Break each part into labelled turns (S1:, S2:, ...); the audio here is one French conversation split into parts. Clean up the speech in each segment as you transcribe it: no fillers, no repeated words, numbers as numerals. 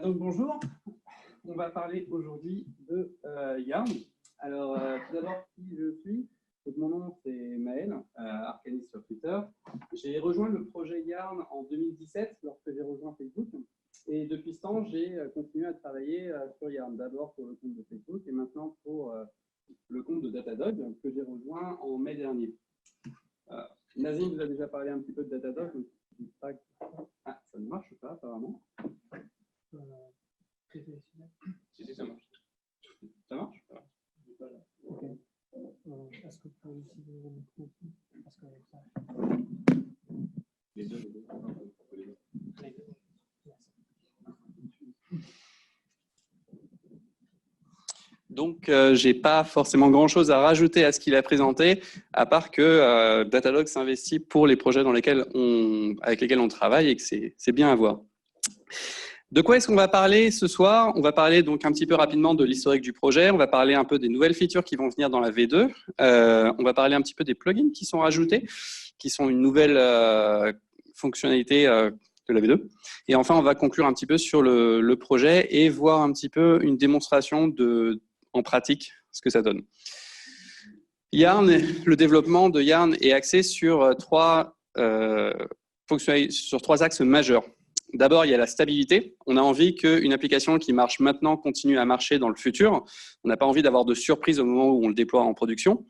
S1: Donc bonjour, on va parler aujourd'hui de Yarn. Alors tout d'abord, qui je suis? Donc, mon nom c'est Maël, Arcanis sur Twitter. J'ai rejoint le projet Yarn en 2017 lorsque j'ai rejoint Facebook. Et depuis ce temps, j'ai continué à travailler sur Yarn, d'abord pour le compte de Facebook et maintenant pour le compte de Datadog que j'ai rejoint en mai dernier. Nazim vous a déjà parlé un petit peu de Datadog. Donc, ah, ça ne marche pas apparemment. Si, ça marche. Ça marche?
S2: Okay. Est-ce que vous pouvez utiliser le micro? Parce que ça...
S1: Les deux. Donc, je n'ai pas forcément grand-chose à rajouter à ce qu'il a présenté, à part que Datadog s'investit pour les projets avec lesquels on travaille et que c'est bien à voir. De quoi est-ce qu'on va parler ce soir? On va parler donc un petit peu rapidement de l'historique du projet, on va parler un peu des nouvelles features qui vont venir dans la V2, on va parler un petit peu des plugins qui sont rajoutés, qui sont une nouvelle fonctionnalité de la V2. Et enfin, on va conclure un petit peu sur le projet et voir un petit peu une démonstration en pratique ce que ça donne. Yarn, le développement de Yarn est axé sur trois axes majeurs. D'abord, il y a la stabilité. On a envie qu'une application qui marche maintenant continue à marcher dans le futur. On n'a pas envie d'avoir de surprise au moment où on le déploie en production.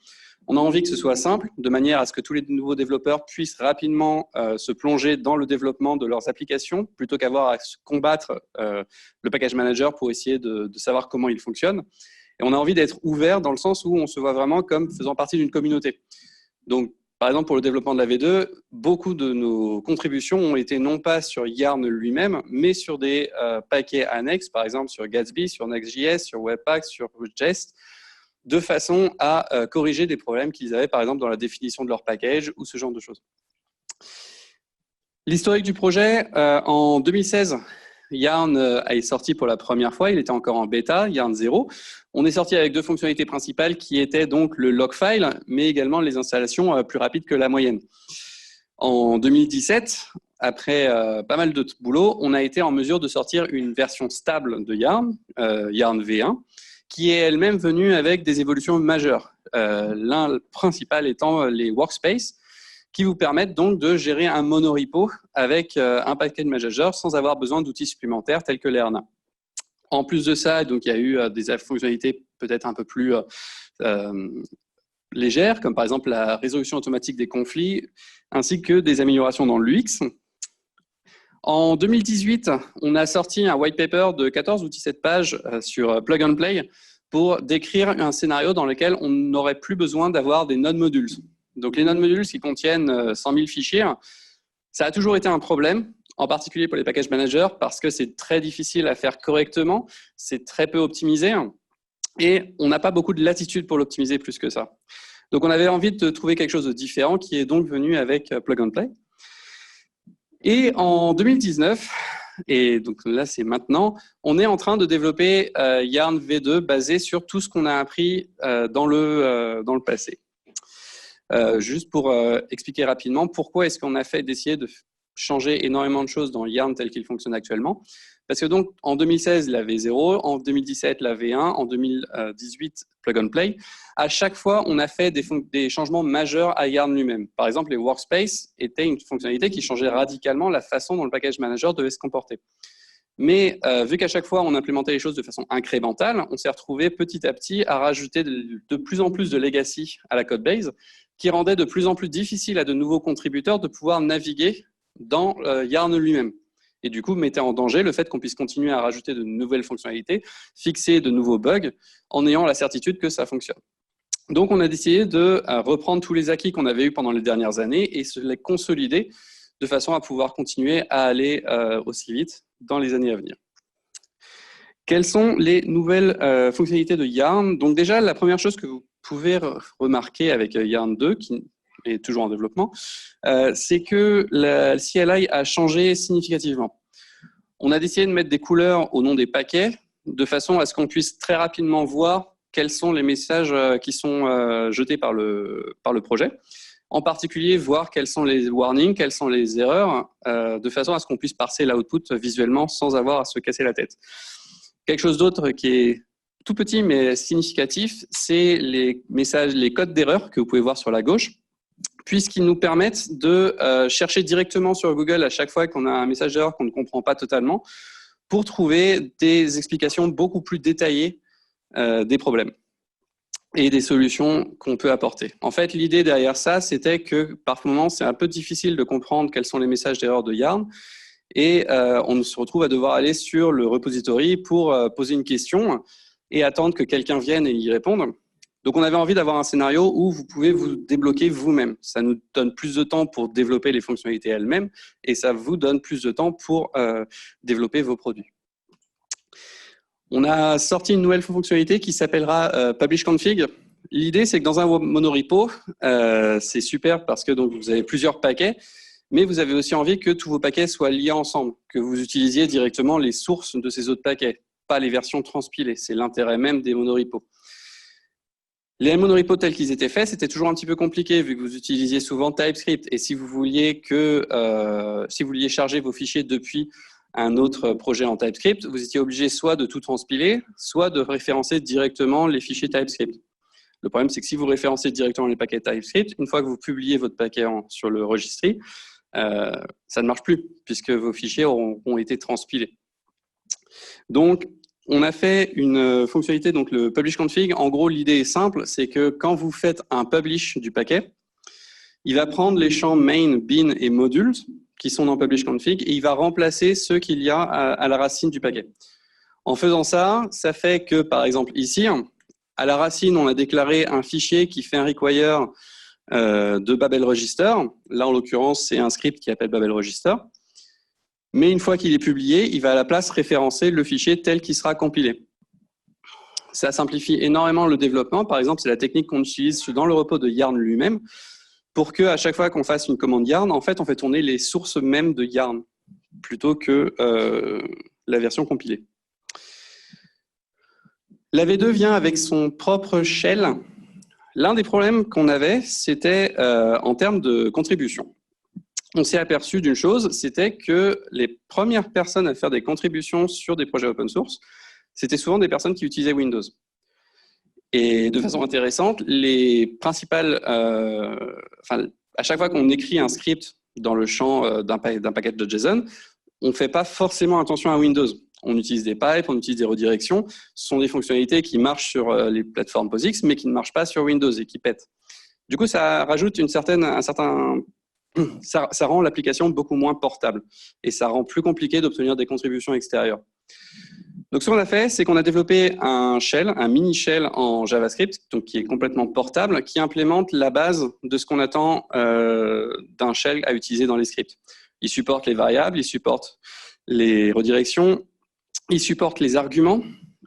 S1: On a envie que ce soit simple, de manière à ce que tous les nouveaux développeurs puissent rapidement se plonger dans le développement de leurs applications, plutôt qu'avoir à combattre le package manager pour essayer de savoir comment il fonctionne. Et on a envie d'être ouvert dans le sens où on se voit vraiment comme faisant partie d'une communauté. Donc, par exemple, pour le développement de la V2, beaucoup de nos contributions ont été non pas sur Yarn lui-même, mais sur des paquets annexes, par exemple sur Gatsby, sur Next.js, sur Webpack, sur Jest, de façon à corriger des problèmes qu'ils avaient, par exemple, dans la définition de leur package ou ce genre de choses. L'historique du projet, en 2016, Yarn est sorti pour la première fois, il était encore en bêta, Yarn 0. On est sorti avec deux fonctionnalités principales qui étaient donc le logfile, mais également les installations plus rapides que la moyenne. En 2017, après pas mal de boulot, on a été en mesure de sortir une version stable de Yarn, Yarn V1, qui est elle-même venue avec des évolutions majeures. L'un principal étant les workspaces, qui vous permettent donc de gérer un monorepo avec un package manager sans avoir besoin d'outils supplémentaires tels que l'ERNA. En plus de ça, donc, il y a eu des fonctionnalités peut-être un peu plus légères, comme par exemple la résolution automatique des conflits, ainsi que des améliorations dans l'UX. En 2018, on a sorti un white paper de 14 ou 17 pages sur Plug and Play pour décrire un scénario dans lequel on n'aurait plus besoin d'avoir des node modules. Donc, les node modules qui contiennent 100 000 fichiers, ça a toujours été un problème, en particulier pour les package managers, parce que c'est très difficile à faire correctement, c'est très peu optimisé, et on n'a pas beaucoup de latitude pour l'optimiser plus que ça. Donc, on avait envie de trouver quelque chose de différent, qui est donc venu avec Plug and Play. Et en 2019, et donc là c'est maintenant, on est en train de développer Yarn V2 basé sur tout ce qu'on a appris dans le passé. Juste pour expliquer rapidement pourquoi est-ce qu'on a décidé de changer énormément de choses dans Yarn tel qu'il fonctionne actuellement. Parce que donc en 2016 la V0, en 2017 la V1, en 2018 Plug and Play. À chaque fois, on a fait des changements majeurs à Yarn lui-même. Par exemple, les workspaces étaient une fonctionnalité qui changeait radicalement la façon dont le package manager devait se comporter. Mais vu qu'à chaque fois, on implémentait les choses de façon incrémentale, on s'est retrouvé petit à petit à rajouter de plus en plus de legacy à la codebase, qui rendait de plus en plus difficile à de nouveaux contributeurs de pouvoir naviguer dans Yarn lui-même. Et du coup, mettait en danger le fait qu'on puisse continuer à rajouter de nouvelles fonctionnalités, fixer de nouveaux bugs, en ayant la certitude que ça fonctionne. Donc, on a décidé de reprendre tous les acquis qu'on avait eus pendant les dernières années et se les consolider de façon à pouvoir continuer à aller aussi vite dans les années à venir. Quelles sont les nouvelles fonctionnalités de Yarn? Donc déjà, la première chose que vous pouvez remarquer avec Yarn 2, qui est toujours en développement, c'est que le CLI a changé significativement. On a décidé de mettre des couleurs au nom des paquets, de façon à ce qu'on puisse très rapidement voir quels sont les messages qui sont jetés par le projet. En particulier, voir quels sont les warnings, quelles sont les erreurs, de façon à ce qu'on puisse parser l'output visuellement sans avoir à se casser la tête. Quelque chose d'autre qui est tout petit mais significatif, c'est les messages, les codes d'erreur que vous pouvez voir sur la gauche, puisqu'ils nous permettent de chercher directement sur Google à chaque fois qu'on a un message d'erreur qu'on ne comprend pas totalement, pour trouver des explications beaucoup plus détaillées des problèmes et des solutions qu'on peut apporter. En fait, l'idée derrière ça, c'était que par moments, c'est un peu difficile de comprendre quels sont les messages d'erreur de Yarn, et on se retrouve à devoir aller sur le repository pour poser une question et attendre que quelqu'un vienne et y réponde. Donc, on avait envie d'avoir un scénario où vous pouvez vous débloquer vous-même. Ça nous donne plus de temps pour développer les fonctionnalités elles-mêmes et ça vous donne plus de temps pour développer vos produits. On a sorti une nouvelle fonctionnalité qui s'appellera Publish Config. L'idée, c'est que dans un monorepo, c'est super parce que donc, vous avez plusieurs paquets, mais vous avez aussi envie que tous vos paquets soient liés ensemble, que vous utilisiez directement les sources de ces autres paquets, pas les versions transpilées. C'est l'intérêt même des monorepos. Les monorepos tels qu'ils étaient faits, c'était toujours un petit peu compliqué vu que vous utilisiez souvent TypeScript. Et si vous vouliez charger vos fichiers depuis un autre projet en TypeScript, vous étiez obligé soit de tout transpiler, soit de référencer directement les fichiers TypeScript. Le problème, c'est que si vous référencez directement les paquets TypeScript, une fois que vous publiez votre paquet sur le registry, ça ne marche plus puisque vos fichiers ont été transpilés. Donc, on a fait une fonctionnalité, donc le publish config. En gros, l'idée est simple, c'est que quand vous faites un publish du paquet, il va prendre les champs main, bin et modules qui sont dans publish config et il va remplacer ceux qu'il y a à la racine du paquet. En faisant ça, ça fait que, par exemple, ici, à la racine, on a déclaré un fichier qui fait un require de Babel Register. Là, en l'occurrence, c'est un script qui appelle Babel Register. Mais une fois qu'il est publié, il va à la place référencer le fichier tel qu'il sera compilé. Ça simplifie énormément le développement. Par exemple, c'est la technique qu'on utilise dans le repo de Yarn lui-même pour qu'à chaque fois qu'on fasse une commande Yarn, en fait, on fait tourner les sources mêmes de Yarn plutôt que la version compilée. La V2 vient avec son propre shell. L'un des problèmes qu'on avait, c'était en termes de contribution. On s'est aperçu d'une chose, c'était que les premières personnes à faire des contributions sur des projets open source, c'était souvent des personnes qui utilisaient Windows. Et de façon intéressante, les principales, à chaque fois qu'on écrit un script dans le champ d'un package de JSON, on ne fait pas forcément attention à Windows. On utilise des pipes, on utilise des redirections. Ce sont des fonctionnalités qui marchent sur les plateformes POSIX, mais qui ne marchent pas sur Windows et qui pètent. Du coup, ça rajoute ça rend l'application beaucoup moins portable et ça rend plus compliqué d'obtenir des contributions extérieures. Donc, ce qu'on a fait, c'est qu'on a développé un shell, un mini shell en JavaScript, donc qui est complètement portable, qui implémente la base de ce qu'on attend d'un shell à utiliser dans les scripts. Il supporte les variables, il supporte les redirections, il supporte les arguments,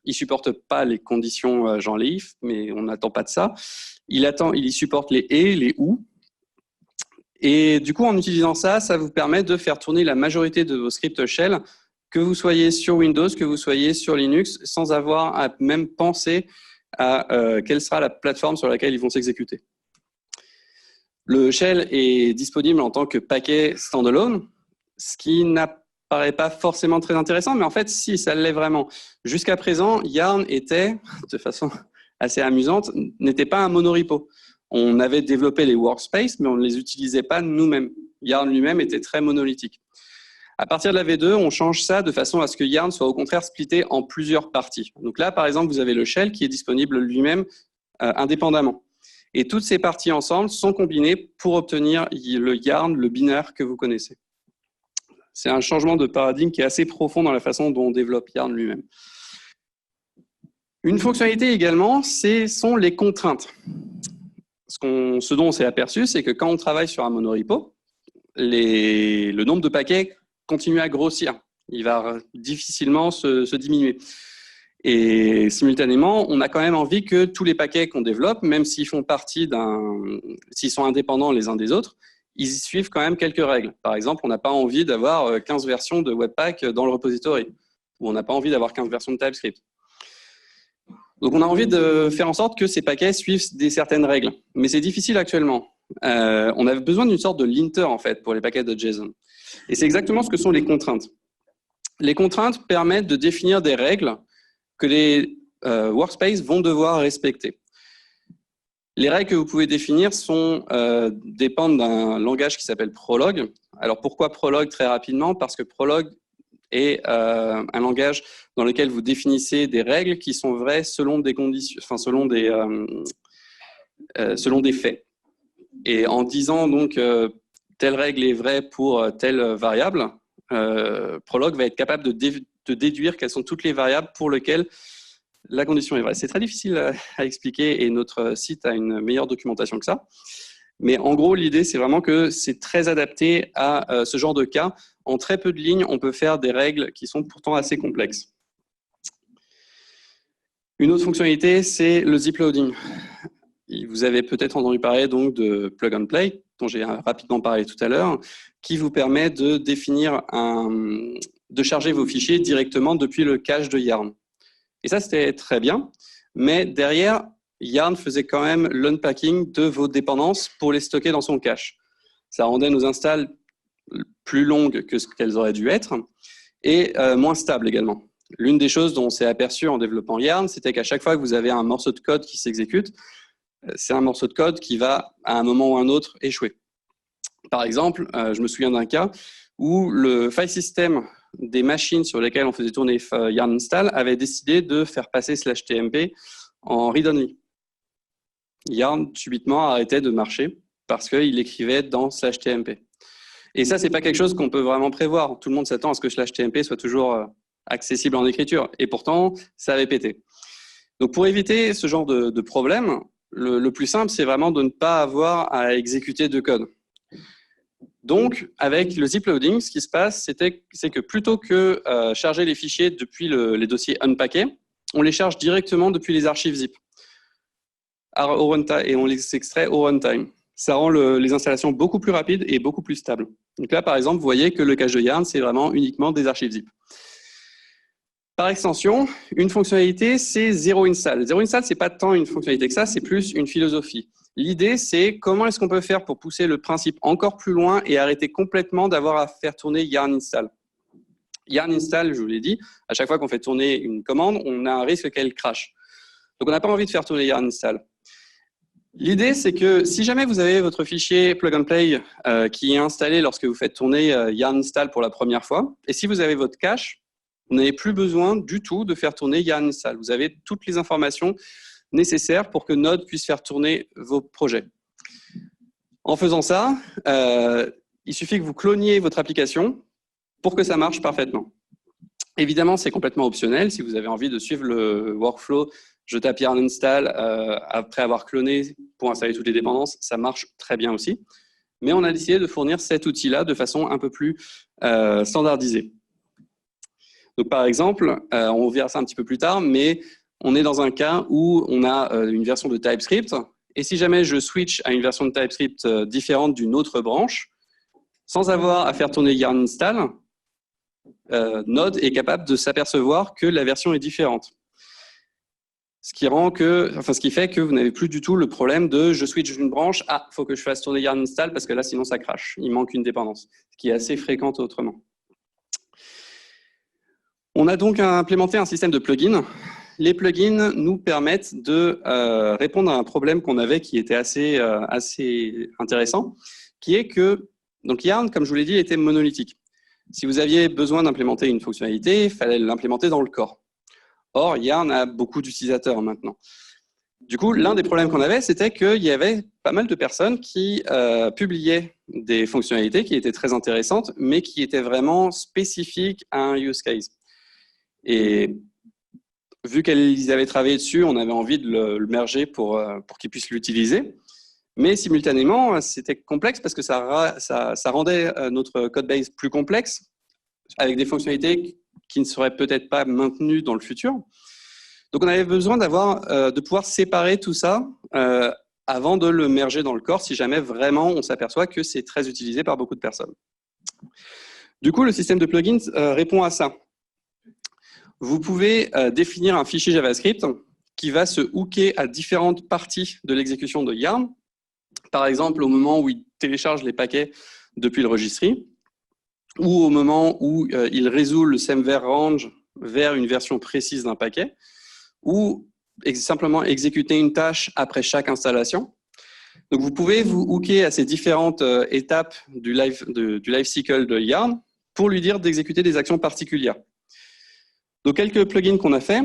S1: il supporte pas les conditions genre les if, mais on n'attend pas de ça. Il y supporte les et, les ou. Et du coup, en utilisant ça, ça vous permet de faire tourner la majorité de vos scripts shell, que vous soyez sur Windows, que vous soyez sur Linux, sans avoir à même penser à quelle sera la plateforme sur laquelle ils vont s'exécuter. Le shell est disponible en tant que paquet standalone, ce qui n'apparaît pas forcément très intéressant, mais en fait, si, ça l'est vraiment. Jusqu'à présent, Yarn était, de façon assez amusante, n'était pas un monorepo. On avait développé les workspaces, mais on ne les utilisait pas nous-mêmes. Yarn lui-même était très monolithique. À partir de la V2, on change ça de façon à ce que Yarn soit au contraire splitté en plusieurs parties. Donc là, par exemple, vous avez le shell qui est disponible lui-même indépendamment. Et toutes ces parties ensemble sont combinées pour obtenir le Yarn, le binaire que vous connaissez. C'est un changement de paradigme qui est assez profond dans la façon dont on développe Yarn lui-même. Une fonctionnalité également, sont les contraintes. Ce dont on s'est aperçu, c'est que quand on travaille sur un monorepo, le nombre de paquets continue à grossir. Il va difficilement se diminuer. Et simultanément, on a quand même envie que tous les paquets qu'on développe, même s'ils font partie s'ils sont indépendants les uns des autres, ils y suivent quand même quelques règles. Par exemple, on n'a pas envie d'avoir 15 versions de Webpack dans le repository, ou on n'a pas envie d'avoir 15 versions de TypeScript. Donc, on a envie de faire en sorte que ces paquets suivent certaines règles. Mais c'est difficile actuellement. on avait besoin d'une sorte de linter en fait pour les paquets de JSON. Et c'est exactement ce que sont les contraintes. Les contraintes permettent de définir des règles que les workspaces vont devoir respecter. Les règles que vous pouvez définir dépendent d'un langage qui s'appelle Prolog. Alors pourquoi Prolog? Très rapidement, parce que Prolog est un langage dans lequel vous définissez des règles qui sont vraies selon des conditions, enfin selon des faits. Et en disant donc telle règle est vraie pour telle variable, Prolog va être capable de déduire quelles sont toutes les variables pour lesquelles la condition est vraie. C'est très difficile à expliquer et notre site a une meilleure documentation que ça. Mais en gros, l'idée, c'est vraiment que c'est très adapté à ce genre de cas. En très peu de lignes, on peut faire des règles qui sont pourtant assez complexes. Une autre fonctionnalité, c'est le zip loading. Vous avez peut-être entendu parler donc de plug and play, dont j'ai rapidement parlé tout à l'heure, qui vous permet de définir de charger vos fichiers directement depuis le cache de Yarn. Et ça, c'était très bien, mais derrière, Yarn faisait quand même l'unpacking de vos dépendances pour les stocker dans son cache. Ça rendait nos installs plus longues que ce qu'elles auraient dû être et moins stables également. L'une des choses dont on s'est aperçu en développant Yarn, c'était qu'à chaque fois que vous avez un morceau de code qui s'exécute, c'est un morceau de code qui va, à un moment ou un autre, échouer. Par exemple, je me souviens d'un cas où le file system des machines sur lesquelles on faisait tourner Yarn install avait décidé de faire passer /tmp en read-only. Yarn, subitement, arrêtait de marcher parce qu'il écrivait dans /tmp. Et ça, ce n'est pas quelque chose qu'on peut vraiment prévoir. Tout le monde s'attend à ce que /tmp soit toujours accessible en écriture. Et pourtant, ça avait pété. Donc, pour éviter ce genre de problème, le plus simple, c'est vraiment de ne pas avoir à exécuter de code. Donc, avec le zip loading, ce qui se passe, c'est que plutôt que charger les fichiers depuis les dossiers unpackés, on les charge directement depuis les archives zip. Et on les extrait au runtime. Ça rend les installations beaucoup plus rapides et beaucoup plus stables. Donc là, par exemple, vous voyez que le cache de Yarn, c'est vraiment uniquement des archives zip. Par extension, une fonctionnalité, c'est zero install. Zero install, ce n'est pas tant une fonctionnalité que ça, c'est plus une philosophie. L'idée, c'est comment est-ce qu'on peut faire pour pousser le principe encore plus loin et arrêter complètement d'avoir à faire tourner yarn install. Yarn install, je vous l'ai dit, à chaque fois qu'on fait tourner une commande, on a un risque qu'elle crache. Donc, on n'a pas envie de faire tourner yarn install. L'idée, c'est que si jamais vous avez votre fichier plug and play qui est installé lorsque vous faites tourner yarn install pour la première fois, et si vous avez votre cache, vous n'avez plus besoin du tout de faire tourner yarn install. Vous avez toutes les informations nécessaires pour que Node puisse faire tourner vos projets. En faisant ça, il suffit que vous cloniez votre application pour que ça marche parfaitement. Évidemment, c'est complètement optionnel. Si vous avez envie de suivre le workflow, je tape yarn install après avoir cloné pour installer toutes les dépendances, ça marche très bien aussi. Mais on a décidé de fournir cet outil-là de façon un peu plus standardisée. Donc, par exemple, on verra ça un petit peu plus tard, mais on est dans un cas où on a une version de TypeScript. Et si jamais je switch à une version de TypeScript différente d'une autre branche, sans avoir à faire tourner yarn install, Node est capable de s'apercevoir que la version est différente. Ce qui fait que vous n'avez plus du tout le problème de je switch d'une branche, il faut que je fasse tourner yarn install parce que là, sinon ça crache. Il manque une dépendance, ce qui est assez fréquent autrement. On a donc implémenté un système de plugins. Les plugins nous permettent de répondre à un problème qu'on avait qui était assez intéressant, qui est que donc Yarn, comme je vous l'ai dit, était monolithique. Si vous aviez besoin d'implémenter une fonctionnalité, il fallait l'implémenter dans le corps. Or, Yarn a beaucoup d'utilisateurs maintenant. Du coup, l'un des problèmes qu'on avait, c'était qu'il y avait pas mal de personnes qui publiaient des fonctionnalités qui étaient très intéressantes, mais qui étaient vraiment spécifiques à un use case. Et vu qu'ils avaient travaillé dessus, on avait envie de le merger pour qu'ils puissent l'utiliser. Mais simultanément, c'était complexe parce que ça rendait notre codebase plus complexe avec des fonctionnalités qui ne seraient peut-être pas maintenues dans le futur. Donc, on avait besoin de pouvoir séparer tout ça avant de le merger dans le corps si jamais vraiment on s'aperçoit que c'est très utilisé par beaucoup de personnes. Du coup, le système de plugins répond à ça. Vous pouvez définir un fichier JavaScript qui va se hooker à différentes parties de l'exécution de Yarn Par exemple, au moment où il télécharge les paquets depuis le registry, ou au moment où il résout le semver range vers une version précise d'un paquet, ou simplement exécuter une tâche après chaque installation. Donc, vous pouvez vous hooker à ces différentes étapes du life cycle de Yarn pour lui dire d'exécuter des actions particulières. Donc, quelques plugins qu'on a fait.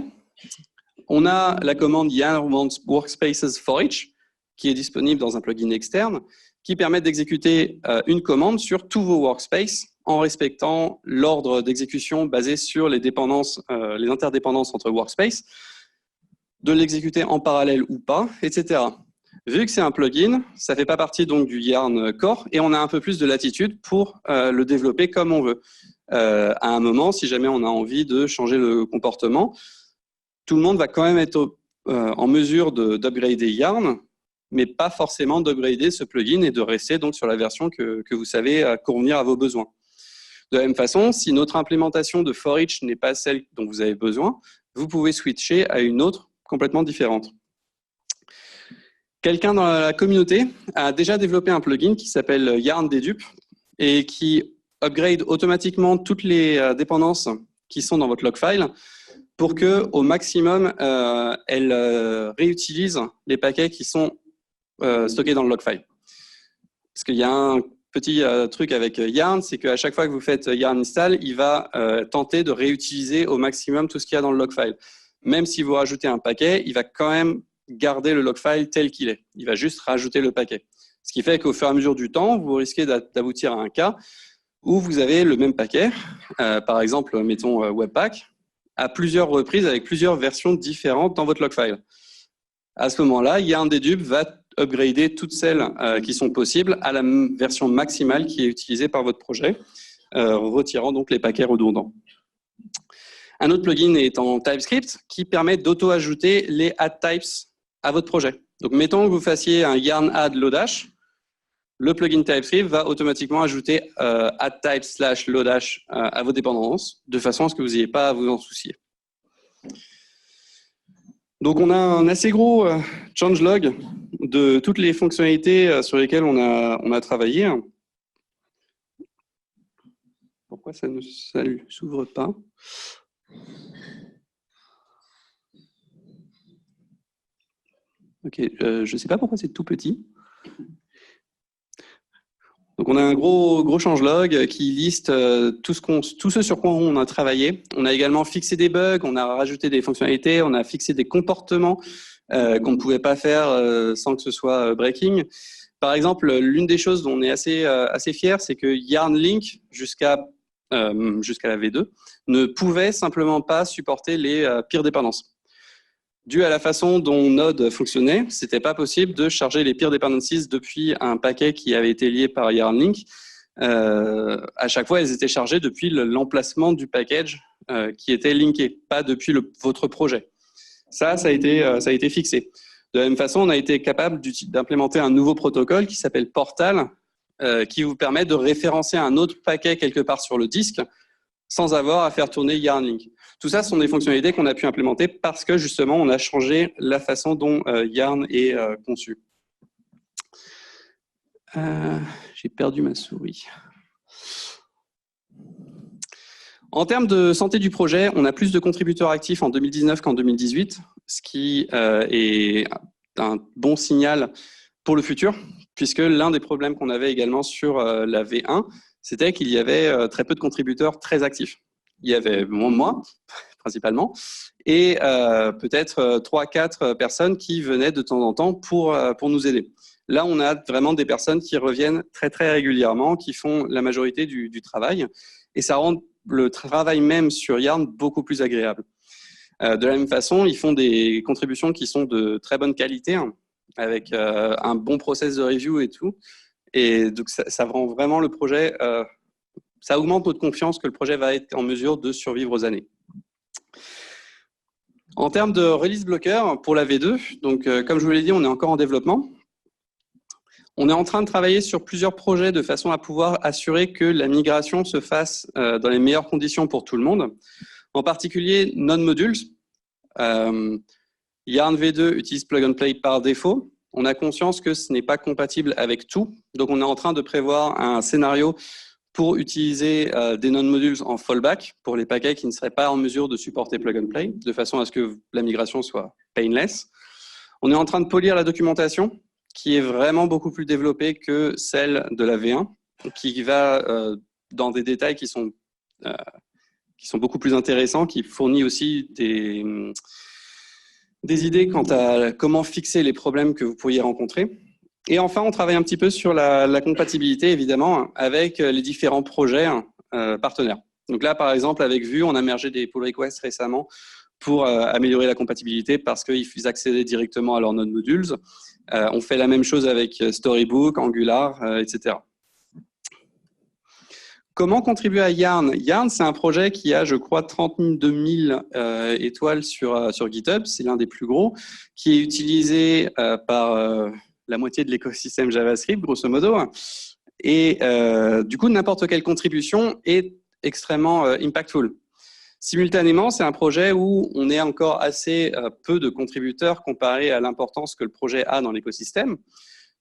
S1: On a la commande Yarn wants workspaces for each, qui est disponible dans un plugin externe, qui permet d'exécuter une commande sur tous vos workspaces en respectant l'ordre d'exécution basé sur les dépendances, les interdépendances entre workspaces, de l'exécuter en parallèle ou pas, etc. Vu que c'est un plugin, ça ne fait pas partie donc du Yarn Core et on a un peu plus de latitude pour le développer comme on veut. À un moment, si jamais on a envie de changer le comportement, tout le monde va quand même être en mesure d'upgrader Yarn, mais pas forcément d'upgrader ce plugin et de rester donc sur la version que vous savez convenir à vos besoins. De la même façon, si notre implémentation de for each n'est pas celle dont vous avez besoin, vous pouvez switcher à une autre complètement différente. Quelqu'un dans la communauté a déjà développé un plugin qui s'appelle Yarn Dedupe et qui upgrade automatiquement toutes les dépendances qui sont dans votre log file pour que, au maximum, elle réutilise les paquets qui sont stockés dans le log file. Parce qu'il y a un petit truc avec Yarn, c'est qu'à chaque fois que vous faites Yarn install, il va tenter de réutiliser au maximum tout ce qu'il y a dans le log file. Même si vous rajoutez un paquet, il va quand même garder le log file tel qu'il est. Il va juste rajouter le paquet. Ce qui fait qu'au fur et à mesure du temps, vous risquez d'aboutir à un cas où vous avez le même paquet, par exemple, mettons Webpack, à plusieurs reprises avec plusieurs versions différentes dans votre log file. À ce moment-là, Yarn Dedupe va upgrader toutes celles qui sont possibles à la version maximale qui est utilisée par votre projet, retirant donc les paquets redondants. Un autre plugin est en TypeScript qui permet d'auto-ajouter les add types à votre projet. Donc, mettons que vous fassiez un yarn add lodash, le plugin TypeScript va automatiquement ajouter add type / lodash à vos dépendances, de façon à ce que vous n'ayez pas à vous en soucier. Donc, on a un assez gros changelog de toutes les fonctionnalités sur lesquelles on a travaillé. Pourquoi ça ne s'ouvre pas ? Ok, je ne sais pas pourquoi c'est tout petit. Donc, on a un gros changelog qui liste tout ce sur quoi on a travaillé. On a également fixé des bugs, on a rajouté des fonctionnalités, on a fixé des comportements qu'on ne pouvait pas faire sans que ce soit breaking. Par exemple, l'une des choses dont on est assez fier, c'est que Yarn Link, jusqu'à la V2, ne pouvait simplement pas supporter les pires dépendances. Dû à la façon dont Node fonctionnait, ce n'était pas possible de charger les pires dependencies depuis un paquet qui avait été lié par Yarn Link. À chaque fois, elles étaient chargées depuis l'emplacement du package qui était linké, pas depuis votre projet. Ça a été fixé. De la même façon, on a été capable d'implémenter un nouveau protocole qui s'appelle Portal, qui vous permet de référencer un autre paquet quelque part sur le disque sans avoir à faire tourner Yarn Link. Tout ça sont des fonctionnalités qu'on a pu implémenter parce que justement, on a changé la façon dont Yarn est conçu. J'ai perdu ma souris. En termes de santé du projet, on a plus de contributeurs actifs en 2019 qu'en 2018, ce qui est un bon signal pour le futur, puisque l'un des problèmes qu'on avait également sur la V1, c'était qu'il y avait très peu de contributeurs très actifs. Il y avait moi, principalement, et peut-être 3-4 personnes qui venaient de temps en temps pour nous aider. Là, on a vraiment des personnes qui reviennent très, très régulièrement, qui font la majorité du travail, et ça rend le travail même sur Yarn beaucoup plus agréable. De la même façon, ils font des contributions qui sont de très bonne qualité, hein, avec un bon process de review et tout. Et donc, ça rend vraiment le projet, ça augmente notre confiance que le projet va être en mesure de survivre aux années. En termes de release blocker pour la V2, donc comme je vous l'ai dit, on est encore en développement. On est en train de travailler sur plusieurs projets de façon à pouvoir assurer que la migration se fasse dans les meilleures conditions pour tout le monde. En particulier, non-modules. Yarn V2 utilise plug and play par défaut. on a conscience que ce n'est pas compatible avec tout. Donc, on est en train de prévoir un scénario pour utiliser des non-modules en fallback pour les paquets qui ne seraient pas en mesure de supporter plug and play, de façon à ce que la migration soit painless. On est en train de polir la documentation, qui est vraiment beaucoup plus développée que celle de la V1, qui va dans des détails qui sont beaucoup plus intéressants, qui fournit aussi des idées quant à comment fixer les problèmes que vous pourriez rencontrer. Et enfin, on travaille un petit peu sur la compatibilité, évidemment, avec les différents projets partenaires. Donc là, par exemple, avec Vue, on a mergé des pull requests récemment pour améliorer la compatibilité parce qu'ils accédaient directement à leurs node modules. On fait la même chose avec Storybook, Angular, etc. Comment contribuer à Yarn? Yarn, c'est un projet qui a, je crois, 32 000 étoiles sur GitHub. C'est l'un des plus gros, qui est utilisé par la moitié de l'écosystème JavaScript, grosso modo. Et du coup, n'importe quelle contribution est extrêmement impactful. Simultanément, c'est un projet où on est encore assez peu de contributeurs comparé à l'importance que le projet a dans l'écosystème.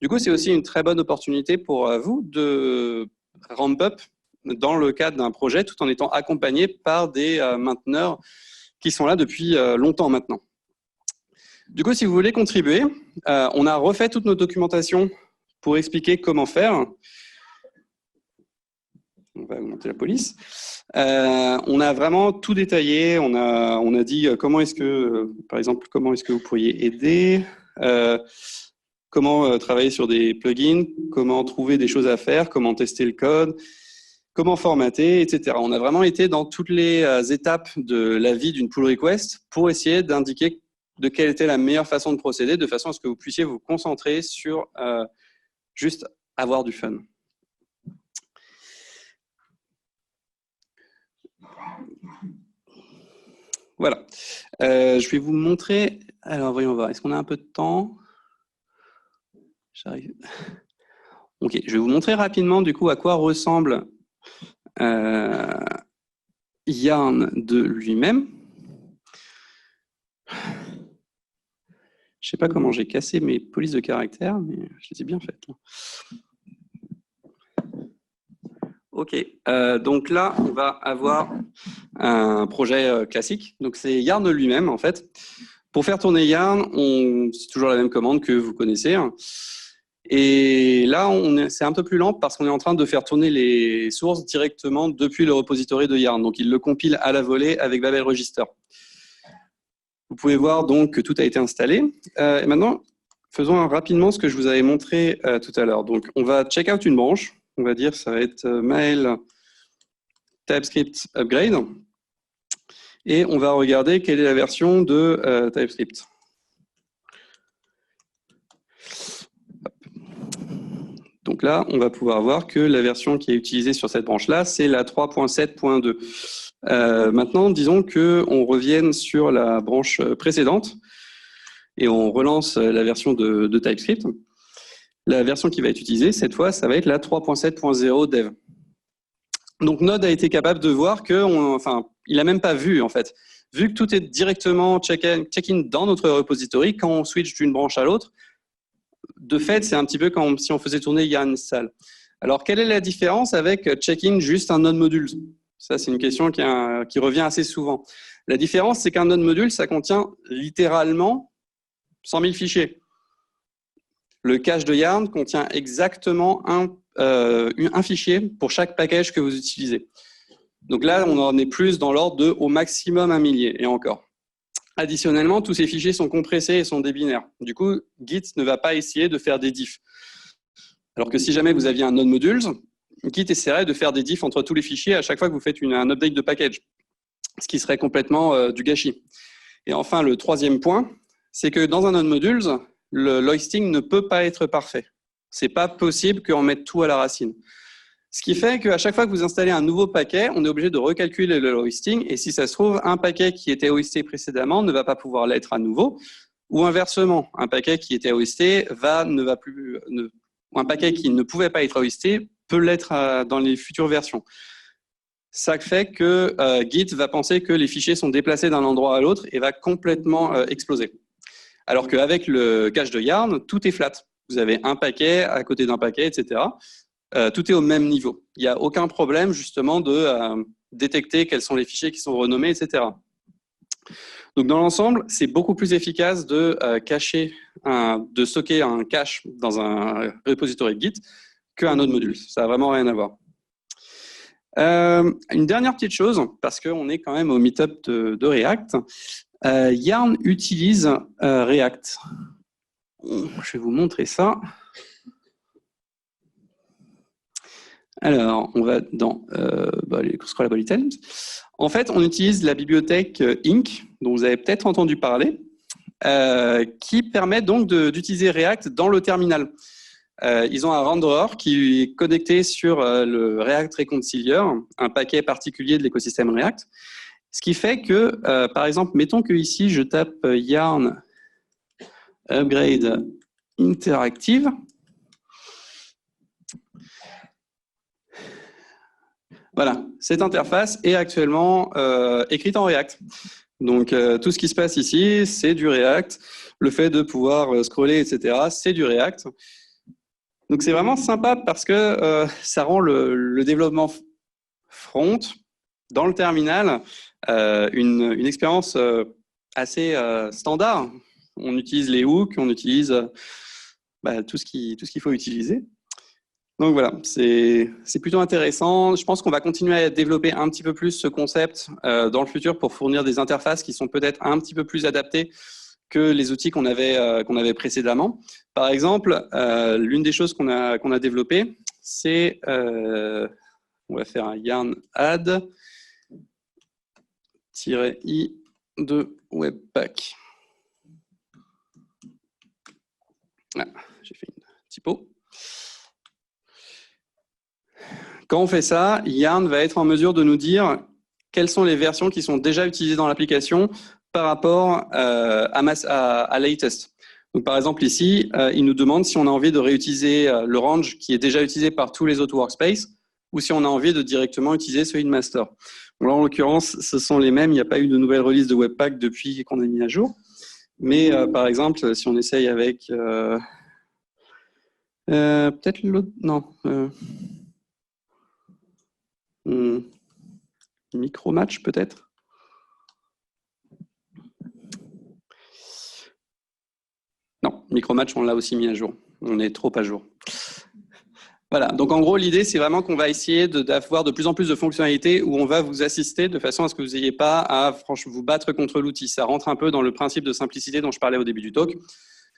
S1: Du coup, c'est aussi une très bonne opportunité pour vous de ramp up dans le cadre d'un projet tout en étant accompagné par des mainteneurs qui sont là depuis longtemps maintenant. Du coup, si vous voulez contribuer, on a refait toute notre documentation pour expliquer comment faire. On va augmenter la police. On a vraiment tout détaillé. On a dit comment est-ce que, par exemple, comment est-ce que vous pourriez aider, comment travailler sur des plugins, comment trouver des choses à faire, comment tester le code, comment formater, etc. On a vraiment été dans toutes les étapes de la vie d'une pull request pour essayer d'indiquer de quelle était la meilleure façon de procéder, de façon à ce que vous puissiez vous concentrer sur juste avoir du fun. Voilà. Je vais vous montrer. Alors, voyons voir. Est-ce qu'on a un peu de temps? J'arrive. Ok, je vais vous montrer rapidement du coup à quoi ressemble Yarn de lui-même. Je ne sais pas comment j'ai cassé mes polices de caractère, mais je les ai bien faites. Ok, donc là, on va avoir un projet classique. Donc c'est Yarn lui-même, en fait. Pour faire tourner Yarn, c'est toujours la même commande que vous connaissez. Et là, c'est un peu plus lent parce qu'on est en train de faire tourner les sources directement depuis le repository de Yarn. Donc il le compile à la volée avec Babel Register. Vous pouvez voir donc que tout a été installé. Et maintenant, faisons rapidement ce que je vous avais montré tout à l'heure. Donc, on va check out une branche. On va dire ça va être mail TypeScript upgrade. Et on va regarder quelle est la version de TypeScript. Donc là, on va pouvoir voir que la version qui est utilisée sur cette branche-là, c'est la 3.7.2. Maintenant, disons qu'on revienne sur la branche précédente et on relance la version de TypeScript. La version qui va être utilisée, cette fois, ça va être la 3.7.0 dev. Donc Node a été capable de voir il n'a même pas vu, en fait. Vu que tout est directement check-in dans notre repository, quand on switch d'une branche à l'autre, de fait, c'est un petit peu comme si on faisait tourner yarn install. Alors, quelle est la différence avec check-in juste un node module? Ça, c'est une question qui revient assez souvent. La différence, c'est qu'un node module, ça contient littéralement 100 000 fichiers. Le cache de Yarn contient exactement un fichier pour chaque package que vous utilisez. Donc là, on en est plus dans l'ordre de au maximum 1 millier, et encore. Additionnellement, tous ces fichiers sont compressés et sont des binaires. Du coup, Git ne va pas essayer de faire des diffs. Alors que si jamais vous aviez un node modules, Git essaierait de faire des diffs entre tous les fichiers à chaque fois que vous faites un update de package, ce qui serait complètement du gâchis. Et enfin, le troisième point, c'est que dans un node modules, le hoisting ne peut pas être parfait. Ce n'est pas possible qu'on mette tout à la racine. Ce qui fait qu'à chaque fois que vous installez un nouveau paquet, on est obligé de recalculer le hoisting. Et si ça se trouve, un paquet qui était hoisté précédemment ne va pas pouvoir l'être à nouveau. Ou inversement, un paquet qui était hoisté un paquet qui ne pouvait pas être hoisté peut l'être dans les futures versions. Ça fait que Git va penser que les fichiers sont déplacés d'un endroit à l'autre et va complètement exploser. Alors qu'avec le cache de Yarn, tout est flat. Vous avez un paquet à côté d'un paquet, etc. Tout est au même niveau. Il n'y a aucun problème justement de détecter quels sont les fichiers qui sont renommés, etc. Donc dans l'ensemble, c'est beaucoup plus efficace de de stocker un cache dans un repository Git qu'un autre module. Ça n'a vraiment rien à voir. Une dernière petite chose, parce qu'on est quand même au meetup de React. Yarn utilise React. Je vais vous montrer ça. Alors, on va dans les scrollable items. En fait, on utilise la bibliothèque Inc, dont vous avez peut-être entendu parler, qui permet donc d'utiliser React dans le terminal. Ils ont un renderer qui est connecté sur le React Reconcilier, un paquet particulier de l'écosystème React. Ce qui fait que, par exemple, mettons que ici, je tape Yarn Upgrade Interactive. Voilà, cette interface est actuellement écrite en React. Donc, tout ce qui se passe ici, c'est du React. Le fait de pouvoir scroller, etc., c'est du React. Donc, c'est vraiment sympa parce que ça rend le développement front dans le terminal une expérience assez standard. On utilise les hooks, on utilise tout ce qu'il faut utiliser. Donc voilà, c'est plutôt intéressant. Je pense qu'on va continuer à développer un petit peu plus ce concept dans le futur pour fournir des interfaces qui sont peut-être un petit peu plus adaptées que les outils qu'on avait précédemment. Par exemple, l'une des choses qu'on a développées, c'est, on va faire un yarn add -i de webpack. Ah, j'ai fait une typo. Quand on fait ça, Yarn va être en mesure de nous dire quelles sont les versions qui sont déjà utilisées dans l'application par rapport à latest. Donc, par exemple, ici, il nous demande si on a envie de réutiliser le range qui est déjà utilisé par tous les autres workspaces ou si on a envie de directement utiliser celui de master. Bon, là, en l'occurrence, ce sont les mêmes. Il n'y a pas eu de nouvelle release de Webpack depuis qu'on a mis à jour. Mais, par exemple, si on essaye avec... peut-être l'autre... Non. Micromatch, peut-être. Non, Micromatch, on l'a aussi mis à jour. On est trop à jour. Voilà, donc en gros, l'idée, c'est vraiment qu'on va essayer d'avoir de plus en plus de fonctionnalités où on va vous assister de façon à ce que vous n'ayez pas à franchement vous battre contre l'outil. Ça rentre un peu dans le principe de simplicité dont je parlais au début du talk.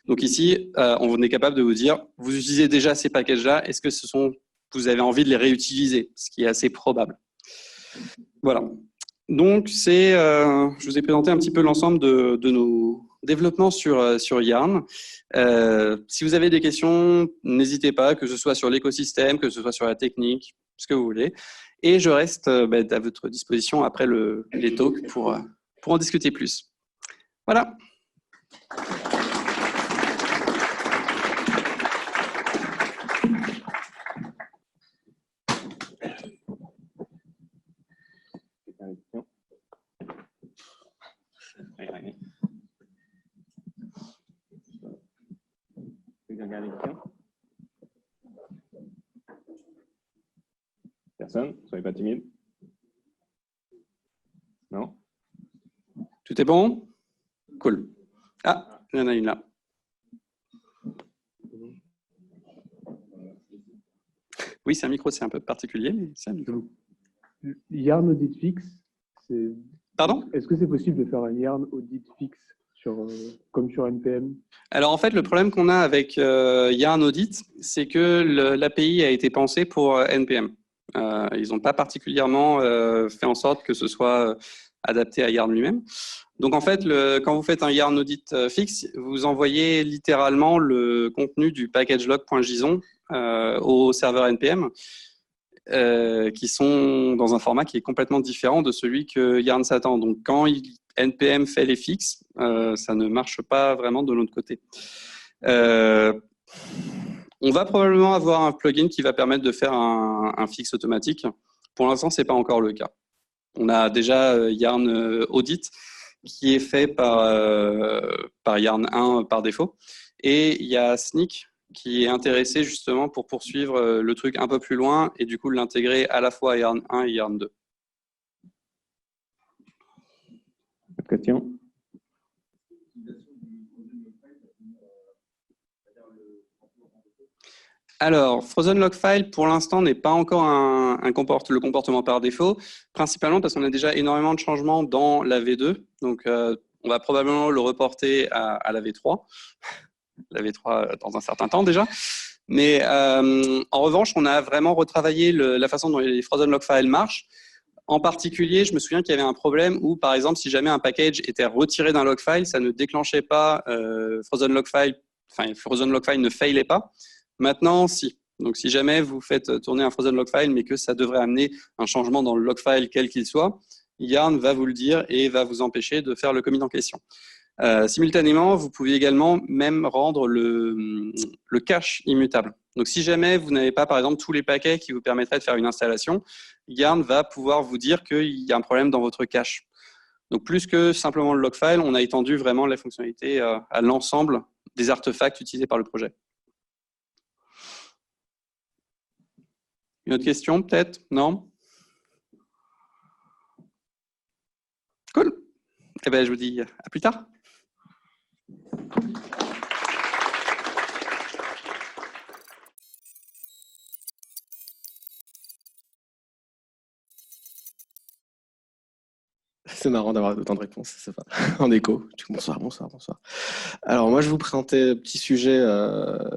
S1: Donc ici, on est capable de vous dire, vous utilisez déjà ces packages-là, est-ce que vous avez envie de les réutiliser, ce qui est assez probable. Voilà. Donc, je vous ai présenté un petit peu l'ensemble de nos développements sur Yarn. Si vous avez des questions, n'hésitez pas, que ce soit sur l'écosystème, que ce soit sur la technique, ce que vous voulez. Et je reste à votre disposition après les talks pour en discuter plus. Voilà.
S3: Personne? Soyez pas timide. Non?
S1: Tout est bon? Cool. Ah, il y en a une là. Oui, c'est un micro, c'est un peu particulier, mais c'est un micro.
S2: Yarn audit fixe, c'est...
S1: Pardon?
S2: Est-ce que c'est possible de faire un Yarn audit fixe comme sur NPM?
S1: Alors en fait, le problème qu'on a avec Yarn Audit, c'est que l'API a été pensée pour NPM. Ils n'ont pas particulièrement fait en sorte que ce soit adapté à Yarn lui-même. Donc en fait, quand vous faites un Yarn Audit fixe, vous envoyez littéralement le contenu du packagelog.json au serveur NPM, qui sont dans un format qui est complètement différent de celui que Yarn s'attend. Donc quand NPM fait les fixes, ça ne marche pas vraiment de l'autre côté. On va probablement avoir un plugin qui va permettre de faire un fixe automatique. Pour l'instant, ce n'est pas encore le cas. On a déjà Yarn Audit qui est fait par Yarn 1 par défaut. Et il y a Snyk qui est intéressé justement pour poursuivre le truc un peu plus loin et du coup l'intégrer à la fois à Yarn 1 et Yarn 2.
S3: Autre question?
S1: Alors, Frozen Log File, pour l'instant, n'est pas encore le comportement par défaut, principalement parce qu'on a déjà énormément de changements dans la V2. Donc, on va probablement le reporter à la V3. La V3 dans un certain temps déjà. Mais en revanche, on a vraiment retravaillé la façon dont les Frozen Log Files marchent. En particulier, je me souviens qu'il y avait un problème où, par exemple, si jamais un package était retiré d'un log file, ça ne déclenchait pas Frozen Log File, enfin, Frozen Log File ne failait pas. Maintenant, si. Donc, si jamais vous faites tourner un Frozen Log File, mais que ça devrait amener un changement dans le log file quel qu'il soit, Yarn va vous le dire et va vous empêcher de faire le commit en question. Simultanément, vous pouvez également même rendre le cache immutable. Donc, si jamais vous n'avez pas, par exemple, tous les paquets qui vous permettraient de faire une installation, Yarn va pouvoir vous dire qu'il y a un problème dans votre cache. Donc, plus que simplement le log file, on a étendu vraiment la fonctionnalité à l'ensemble des artefacts utilisés par le projet. Une autre question, peut-être? Non? Cool. Eh bien, je vous dis à plus tard.
S4: C'est marrant d'avoir autant de réponses, c'est sympa. En écho. Bonsoir, bonsoir, bonsoir. Alors, moi, je vais vous présenter un petit sujet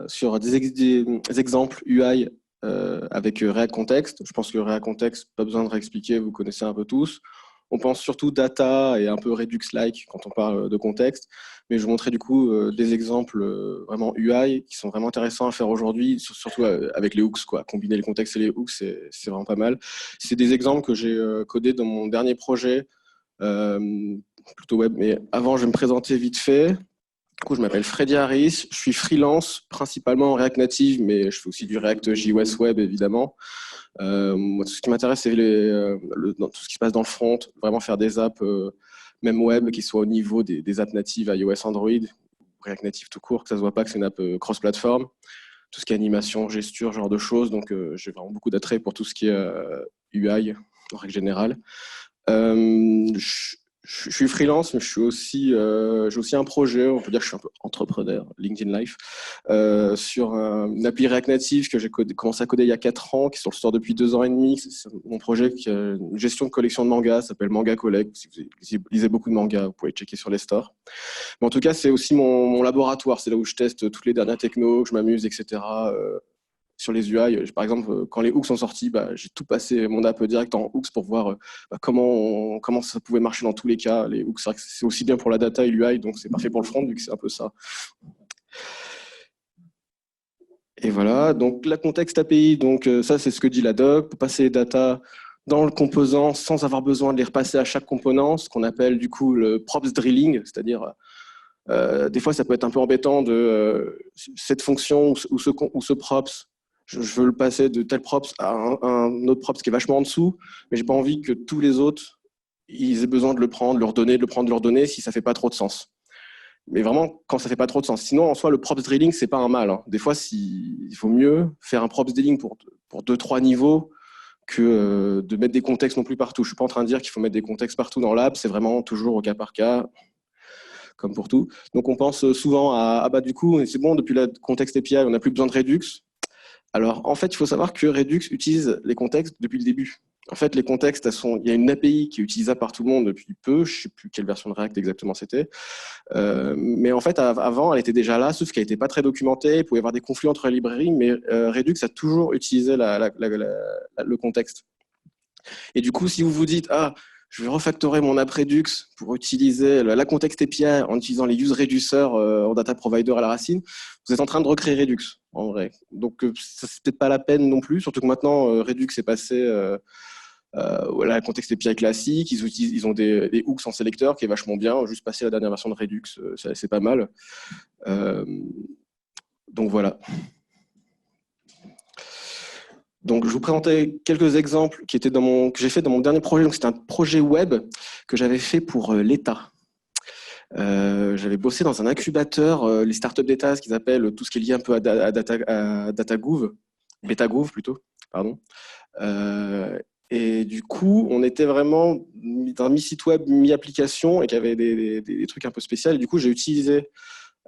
S4: sur des exemples UI avec React Context. Je pense que React Context, pas besoin de réexpliquer, vous connaissez un peu tous. On pense surtout data et un peu Redux-like quand on parle de contexte. Mais je vous montrerai du coup des exemples vraiment UI qui sont vraiment intéressants à faire aujourd'hui, surtout avec les hooks, quoi. Combiner les contextes et les hooks, c'est vraiment pas mal. C'est des exemples que j'ai codés dans mon dernier projet, plutôt web. Mais avant, je vais me présenter vite fait. Du coup, je m'appelle Freddy Harris, je suis freelance, principalement en React Native, mais je fais aussi du React JS Web, évidemment. Moi, tout ce qui m'intéresse, c'est tout ce qui se passe dans le front, vraiment faire des apps, même web, qui soient au niveau des apps natives iOS, Android, React Native tout court, que ça ne se voit pas que c'est une app cross-platform. Tout ce qui est animation, gesture, genre de choses. Donc, j'ai vraiment beaucoup d'attrait pour tout ce qui est UI, en règle générale. Je suis freelance, mais j'ai aussi un projet, on peut dire que je suis un peu entrepreneur, LinkedIn Life, sur une appli React Native que j'ai commencé à coder il y a 4 ans, qui est sur le store depuis 2 ans et demi. C'est mon projet qui a une gestion de collection de mangas, ça s'appelle Manga Collect. Si vous lisez beaucoup de mangas, vous pouvez checker sur les stores. Mais en tout cas, c'est aussi mon laboratoire, c'est là où je teste toutes les dernières technos, je m'amuse, etc. Sur les UI, par exemple, quand les hooks sont sortis, j'ai tout passé mon app direct en hooks pour voir comment ça pouvait marcher dans tous les cas. Les hooks, c'est aussi bien pour la data et l'UI, donc c'est parfait pour le front, vu que c'est un peu ça. Et voilà, donc la contexte API, donc ça c'est ce que dit la doc, pour passer les data dans le composant sans avoir besoin de les repasser à chaque component, ce qu'on appelle du coup le props drilling, c'est-à-dire des fois ça peut être un peu embêtant de cette fonction ou ce props. Je veux le passer de tel props à un autre props qui est vachement en dessous, mais j'ai pas envie que tous les autres ils aient besoin de le prendre, de leur donner, de le prendre, de leur donner, si ça fait pas trop de sens. Mais vraiment, quand ça fait pas trop de sens. Sinon, en soi, le props drilling, c'est pas un mal. Des fois, il faut mieux faire un props drilling pour 2-3 niveaux que de mettre des contextes non plus partout. Je suis pas en train de dire qu'il faut mettre des contextes partout dans l'app, c'est vraiment toujours au cas par cas, comme pour tout. Donc, on pense souvent à, du coup, c'est bon, depuis le contexte API, on n'a plus besoin de Redux. Alors, en fait, il faut savoir que Redux utilise les contextes depuis le début. En fait, les contextes, il y a une API qui est utilisable par tout le monde depuis peu. Je ne sais plus quelle version de React exactement c'était. Mais en fait, avant, elle était déjà là, sauf qu'elle n'était pas très documentée. Il pouvait y avoir des conflits entre les librairies, mais Redux a toujours utilisé le contexte. Et du coup, si vous vous dites, je vais refactorer mon app Redux pour utiliser la context API en utilisant les use reducers en data provider à la racine, vous êtes en train de recréer Redux, en vrai. Donc, ça c'est peut-être pas la peine non plus, surtout que maintenant, Redux est passé la context API classique. Ils ont des hooks en sélecteur qui est vachement bien. Juste passer la dernière version de Redux, c'est pas mal. Donc, voilà. Donc, je vous présentais quelques exemples que j'ai fait dans mon dernier projet. Donc, c'était un projet web que j'avais fait pour l'État. J'avais bossé dans un incubateur, les startups d'État, ce qu'ils appellent tout ce qui est lié un peu à DataGouv, BetaGouv plutôt, pardon. Et du coup, on était vraiment dans un mi-site web, mi-application, et qui avait des trucs un peu spéciaux. Et du coup, j'ai utilisé,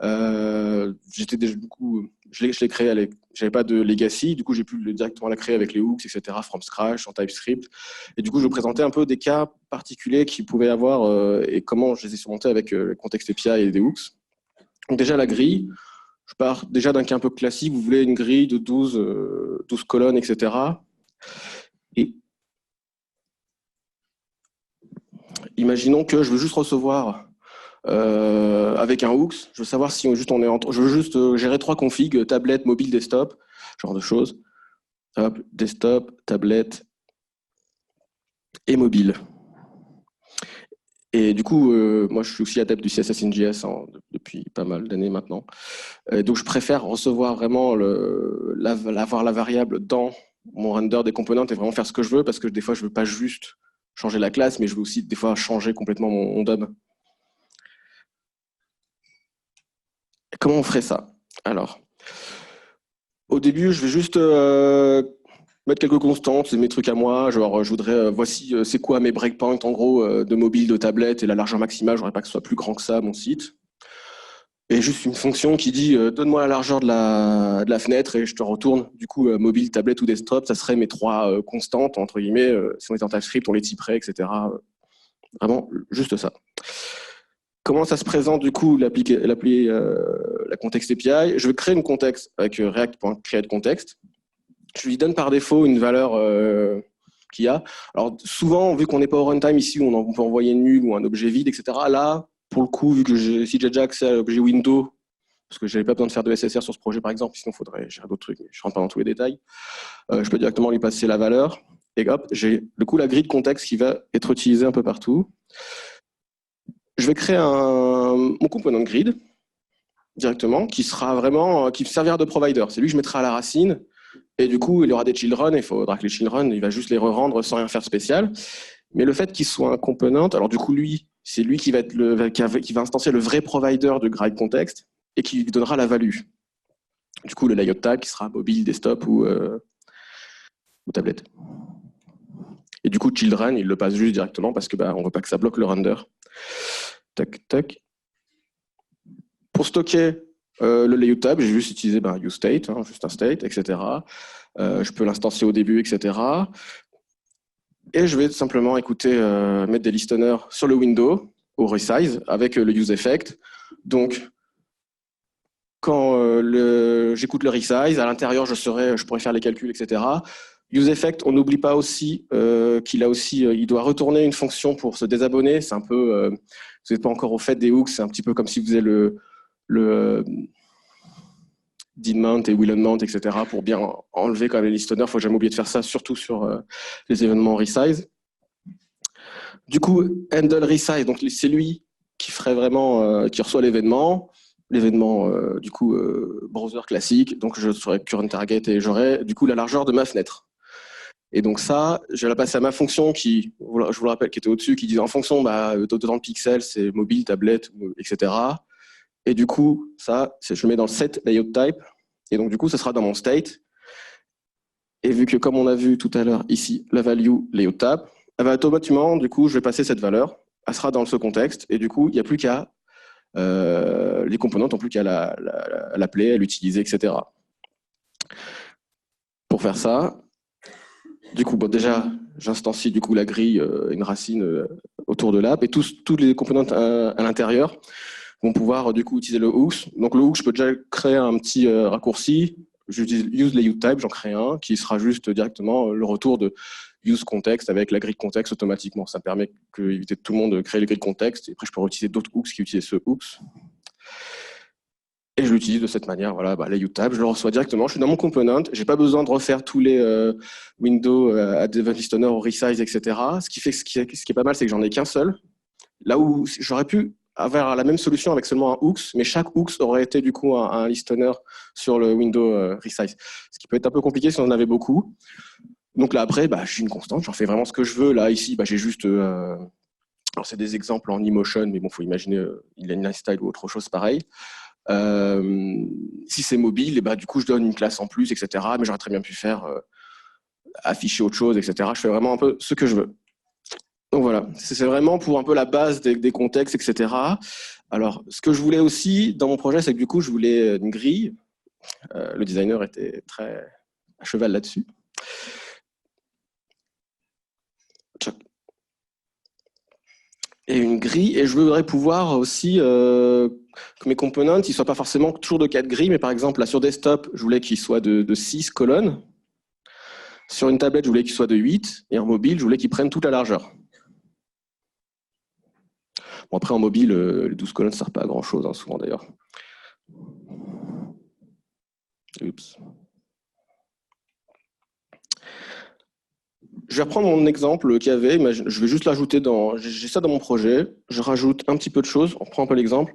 S4: du coup, je l'ai créé, j'avais pas de legacy, du coup, j'ai pu directement la créer avec les hooks, etc., from scratch, en TypeScript. Et du coup, je présentais un peu des cas particuliers qu'ils pouvaient avoir et comment je les ai surmontés avec le contexte API et des hooks. Donc déjà, la grille, je pars déjà d'un cas un peu classique. Vous voulez une grille de 12 colonnes, etc. Et imaginons que je veux juste recevoir avec un hooks, je veux savoir si je veux juste gérer 3 configs, tablette, mobile, desktop, genre de choses. Hop, desktop, tablette et mobile. Et du coup, moi, je suis aussi adepte du CSS in JS depuis pas mal d'années maintenant. Donc, je préfère recevoir vraiment avoir la variable dans mon render des components et vraiment faire ce que je veux, parce que des fois, je veux pas juste changer la classe, mais je veux aussi des fois changer complètement mon DOM. Et comment on ferait ça? Alors, au début, je vais juste mettre quelques constantes, c'est mes trucs à moi, genre je voudrais, voici c'est quoi mes breakpoints en gros de mobile, de tablette et la largeur maximale, j'aurais pas que ce soit plus grand que ça mon site. Et juste une fonction qui dit donne-moi la largeur de la fenêtre et je te retourne du coup mobile, tablette ou desktop, ça serait mes 3 constantes entre guillemets, si on est en TypeScript, on les typerait, etc. Vraiment juste ça. Comment ça se présente du coup la context API? Je vais créer une contexte avec React.createContext. Je lui donne par défaut une valeur qu'il y a. Alors souvent, vu qu'on n'est pas au runtime ici, où on peut envoyer nul ou un objet vide, etc. Là, pour le coup, vu que si j'ai déjà accès à l'objet window, parce que je n'avais pas besoin de faire de SSR sur ce projet par exemple, sinon il faudrait gérer d'autres trucs, mais je ne rentre pas dans tous les détails, je peux directement lui passer la valeur. Et hop, j'ai du coup la grille de contexte qui va être utilisée un peu partout. Je vais créer mon component grid directement, qui va servir de provider. C'est lui que je mettrai à la racine. Et du coup, il y aura des children, il faudra que les children, il va juste les re-rendre sans rien faire spécial. Mais le fait qu'il soit un component, alors du coup, c'est lui qui va instancier le vrai provider de gride context et qui lui donnera la value. Du coup, le layout tag qui sera mobile, desktop ou tablette. Et du coup, children, il le passe juste directement parce que on veut pas que ça bloque le render. Tac, tac. Pour stocker le layout tab, j'ai juste utilisé useState, juste un state, etc. Je peux l'instancier au début, etc. Et je vais simplement mettre des listeners sur le window au resize avec le useEffect. Donc, quand j'écoute le resize, à l'intérieur, je pourrais faire les calculs, etc. useEffect, on n'oublie pas aussi il doit retourner une fonction pour se désabonner. C'est un peu, vous n'êtes pas encore au fait des hooks, c'est un petit peu comme si vous faisiez le didmount et willonmount, etc. pour bien enlever quand même les listeners. Il ne faut jamais oublier de faire ça, surtout sur les événements resize. Du coup, handle resize, donc c'est lui qui ferait vraiment, qui reçoit l'événement du coup browser classique. Donc je serai current target et j'aurai du coup la largeur de ma fenêtre. Et donc ça, je vais la passer à ma fonction qui, je vous le rappelle, qui était au-dessus, qui disait en fonction de temps de pixels, c'est mobile, tablette, etc. Et du coup, ça, je le mets dans le set layout type. Et donc, du coup, ça sera dans mon state. Et vu que, comme on a vu tout à l'heure ici, la value layout type, elle va automatiquement, du coup, je vais passer cette valeur. Elle sera dans ce contexte. Et du coup, il n'y a plus qu'à les composants n'ont plus qu'à l'appeler, à l'utiliser, etc. Pour faire ça, du coup, déjà, j'instancie du coup la grille, une racine autour de l'app, et tous les composants à l'intérieur vont pouvoir du coup utiliser le hooks. Donc le hook, je peux déjà créer un petit raccourci. J'utilise use layout type, j'en crée un qui sera juste directement le retour de use context avec la grille de contexte automatiquement. Ça permet d'éviter tout le monde de créer les grilles de contexte. Et après, je peux utiliser d'autres hooks qui utilisent ce hooks. Et je l'utilise de cette manière, voilà, layout type, je le reçois directement, je suis dans mon component, j'ai pas besoin de refaire tous les windows add event listener ou resize, etc. Ce qui est pas mal, c'est que j'en ai qu'un seul. Là où j'aurais pu avoir la même solution avec seulement un hooks, mais chaque hooks aurait été du coup un listener sur le window resize. Ce qui peut être un peu compliqué si on en avait beaucoup. Donc là après, j'ai une constante, j'en fais vraiment ce que je veux. Là ici, j'ai juste Alors, c'est des exemples en emotion, mais bon, il faut imaginer inline style ou autre chose pareil. Si c'est mobile, et bah, du coup, je donne une classe en plus, etc. Mais j'aurais très bien pu faire afficher autre chose, etc. Je fais vraiment un peu ce que je veux. Donc voilà, c'est vraiment pour un peu la base des contextes, etc. Alors, ce que je voulais aussi dans mon projet, c'est que du coup, je voulais une grille. Le designer était très à cheval là-dessus. Et une grille, et je voudrais pouvoir aussi que mes components ne soient pas forcément toujours de 4 grilles, mais par exemple, là sur desktop, je voulais qu'ils soient de 6 colonnes. Sur une tablette, je voulais qu'ils soient de 8, et en mobile, je voulais qu'ils prennent toute la largeur. Bon, après, en mobile, les 12 colonnes ne servent pas à grand-chose, hein, souvent d'ailleurs. Oups. Je vais reprendre mon exemple qu'il y avait, mais je vais juste l'ajouter dans... J'ai ça dans mon projet, je rajoute un petit peu de choses, on reprend un peu l'exemple.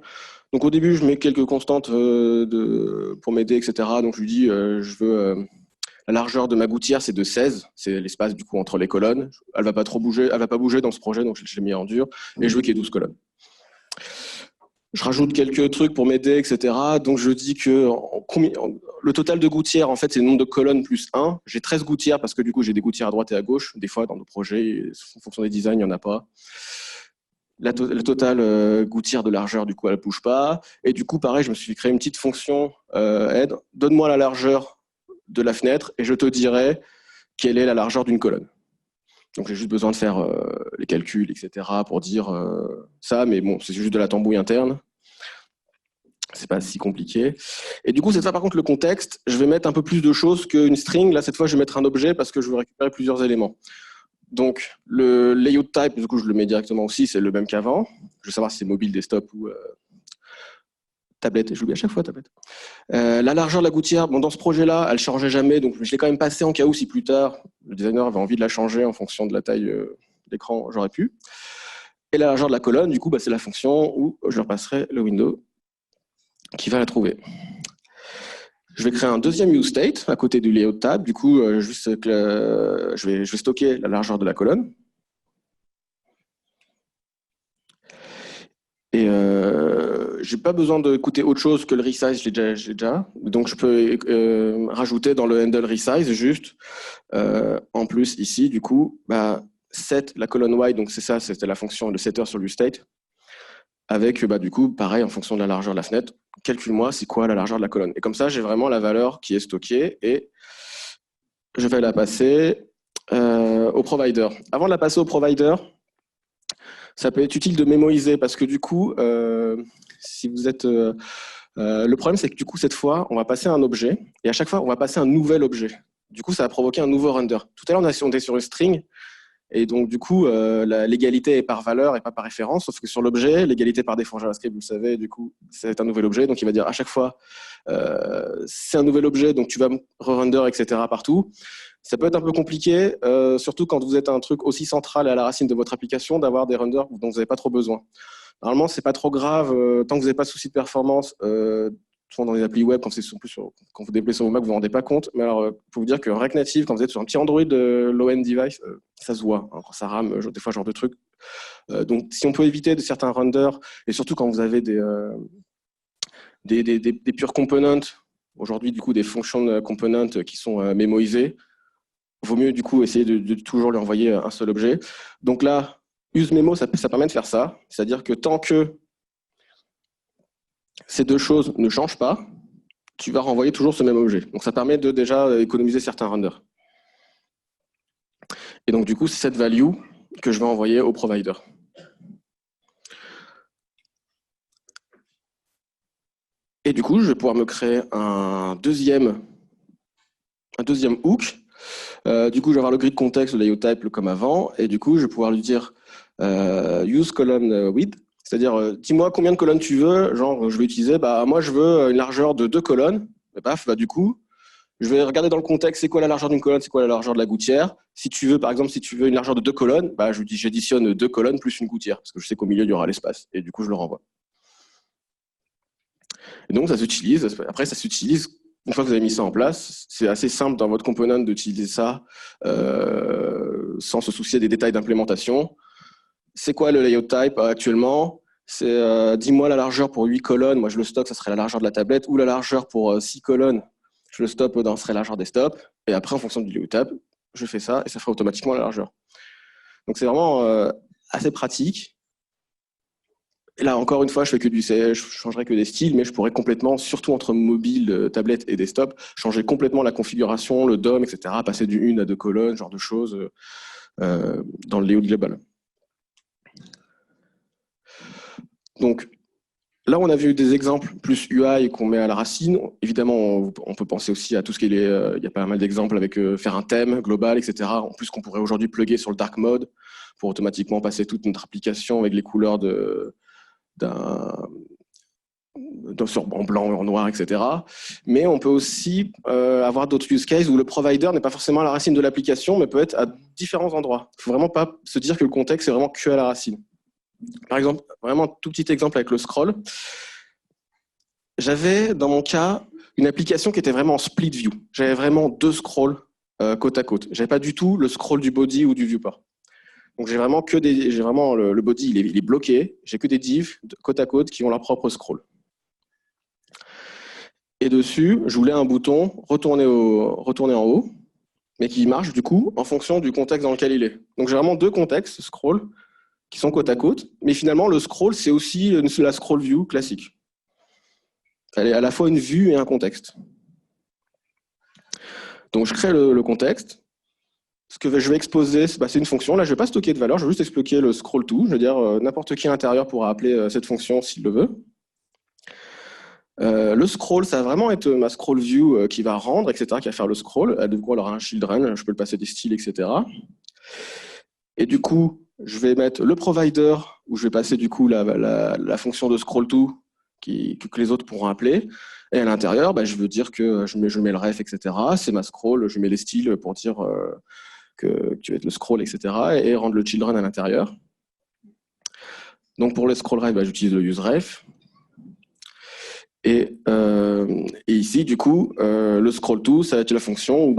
S4: Donc au début, je mets quelques constantes pour m'aider, etc. Donc je lui dis, je veux... la largeur de ma gouttière, c'est de 16, c'est l'espace du coup entre les colonnes. Elle va pas trop bouger, elle va pas bouger dans ce projet, donc je l'ai mis en dur. Et je veux qu'il y ait 12 colonnes. Je rajoute quelques trucs pour m'aider, etc. Donc je dis que le total de gouttières, en fait, c'est le nombre de colonnes plus 1. J'ai 13 gouttières parce que du coup, j'ai des gouttières à droite et à gauche. Des fois, dans nos projets, en fonction des designs, il n'y en a pas. Le total gouttière de largeur, du coup, elle ne bouge pas. Et du coup, pareil, je me suis créé une petite fonction aide. Donne-moi la largeur de la fenêtre et je te dirai quelle est la largeur d'une colonne. Donc j'ai juste besoin de faire les calculs, etc. pour dire ça, mais bon, c'est juste de la tambouille interne. C'est pas si compliqué. Et du coup, cette fois, par contre, le contexte, je vais mettre un peu plus de choses qu'une string. Là, cette fois, je vais mettre un objet parce que je veux récupérer plusieurs éléments. Donc, le layout type, du coup, je le mets directement aussi, c'est le même qu'avant. Je veux savoir si c'est mobile, desktop ou tablette. J'oublie à chaque fois tablette. La largeur de la gouttière, bon, dans ce projet-là, elle ne changeait jamais, donc je l'ai quand même passé en cas où si plus tard, le designer avait envie de la changer en fonction de la taille d'écran, j'aurais pu. Et la largeur de la colonne, du coup, bah, c'est la fonction où je repasserai le window qui va la trouver. Je vais créer un deuxième useState à côté du layout tab. Du coup, je vais stocker la largeur de la colonne. Et je n'ai pas besoin d'écouter autre chose que le resize, j'ai déjà. Donc, je peux rajouter dans le handle resize juste, en plus ici, du coup, bah, set la colonne wide, donc c'est ça, c'était la fonction de setter sur useState. Avec, bah, du coup, pareil, en fonction de la largeur de la fenêtre, calcule-moi c'est quoi la largeur de la colonne. Et comme ça, j'ai vraiment la valeur qui est stockée et je vais la passer au provider. Avant de la passer au provider, ça peut être utile de mémoriser parce que du coup, si vous êtes... le problème, c'est que du coup, cette fois, on va passer un objet et à chaque fois, on va passer un nouvel objet. Du coup, ça va provoquer un nouveau render. Tout à l'heure, on était sur une string. Et donc, du coup, l'égalité est par valeur et pas par référence, sauf que sur l'objet, l'égalité par défaut en JavaScript, vous le savez, du coup, c'est un nouvel objet. Donc, il va dire à chaque fois, c'est un nouvel objet, donc tu vas re-render, etc. partout. Ça peut être un peu compliqué, surtout quand vous êtes un truc aussi central à la racine de votre application, d'avoir des renders dont vous n'avez pas trop besoin. Normalement, c'est pas trop grave, tant que vous n'avez pas de souci de performance. Souvent dans les applis web, quand vous déployez sur vos Mac, vous ne vous rendez pas compte. Mais alors, pour vous dire que React Native, quand vous êtes sur un petit Android low-end device, ça se voit. Hein, quand ça rame, des fois, ce genre de truc. Donc, si on peut éviter de certains renders, et surtout quand vous avez des pure components, aujourd'hui, du coup, des fonctions components qui sont mémoisées, vaut mieux, du coup, essayer de toujours lui envoyer un seul objet. Donc là, useMemo, ça permet de faire ça. C'est-à-dire que tant que ces deux choses ne changent pas, tu vas renvoyer toujours ce même objet. Donc ça permet de déjà économiser certains renders. Et donc du coup, c'est cette value que je vais envoyer au provider. Et du coup, je vais pouvoir me créer un deuxième hook. Du coup, je vais avoir le grid context, le layout type comme avant. Et du coup, je vais pouvoir lui dire use column width. C'est-à-dire, dis-moi combien de colonnes tu veux. Genre, je vais utiliser, bah, moi, je veux une largeur de 2 colonnes. Et paf, bah, du coup, je vais regarder dans le contexte, c'est quoi la largeur d'une colonne, c'est quoi la largeur de la gouttière. Si tu veux, par exemple, si tu veux une largeur de 2 colonnes, bah, j'additionne 2 colonnes plus une gouttière, parce que je sais qu'au milieu, il y aura l'espace. Et du coup, je le renvoie. Et donc, ça s'utilise. Après, ça s'utilise. Une fois que vous avez mis ça en place, c'est assez simple dans votre component d'utiliser ça sans se soucier des détails d'implémentation. c'est quoi le layout type actuellement? C'est dis-moi la largeur pour 8 colonnes, moi je le stocke, ça serait la largeur de la tablette, ou la largeur pour 6 colonnes, je le stoppe dans serait la largeur desktop, et après en fonction du layout type, je fais ça et ça fera automatiquement la largeur. Donc c'est vraiment assez pratique. Et là, encore une fois, je changerai que des styles, mais je pourrais complètement, surtout entre mobile, tablette et desktop, changer complètement la configuration, le DOM, etc., passer du 1 à 2 colonnes, ce genre de choses dans le layout global. Donc là, on a vu des exemples plus UI qu'on met à la racine. Évidemment, on peut penser aussi à tout ce qui est... il y a pas mal d'exemples avec faire un thème global, etc. En plus, qu'on pourrait aujourd'hui plugger sur le dark mode pour automatiquement passer toute notre application avec les couleurs en blanc, en noir, etc. Mais on peut aussi avoir d'autres use cases où le provider n'est pas forcément à la racine de l'application, mais peut être à différents endroits. Il ne faut vraiment pas se dire que le contexte est vraiment que à la racine. Par exemple, vraiment un tout petit exemple avec le scroll. J'avais, dans mon cas, une application qui était vraiment en split view. J'avais vraiment 2 scrolls côte à côte. J'avais pas du tout le scroll du body ou du viewport. Donc j'ai vraiment le body, il est bloqué. J'ai que des divs côte à côte qui ont leur propre scroll. Et dessus, je voulais un bouton retourner en haut, mais qui marche du coup en fonction du contexte dans lequel il est. Donc j'ai vraiment 2 contextes scroll qui sont côte à côte, mais finalement le scroll c'est aussi la scroll view classique. Elle est à la fois une vue et un contexte. Donc je crée le contexte. Ce que je vais exposer, c'est une fonction. Là, je ne vais pas stocker de valeur, je vais juste expliquer le scroll to. Je veux dire, n'importe qui à l'intérieur pourra appeler cette fonction s'il le veut. Le scroll, ça va vraiment être ma scroll view qui va rendre, etc., qui va faire le scroll. Du coup, elle aura un children, je peux le passer des styles, etc. Et du coup, je vais mettre le provider, où je vais passer du coup la fonction de scroll to que les autres pourront appeler. Et à l'intérieur, je veux dire que je mets le ref, etc. C'est ma scroll, je mets les styles pour dire que tu vas être le scroll, etc. et rendre le children à l'intérieur. Donc pour le scroll ref, j'utilise le useRef. Et ici, du coup, le scroll to, ça va être la fonction où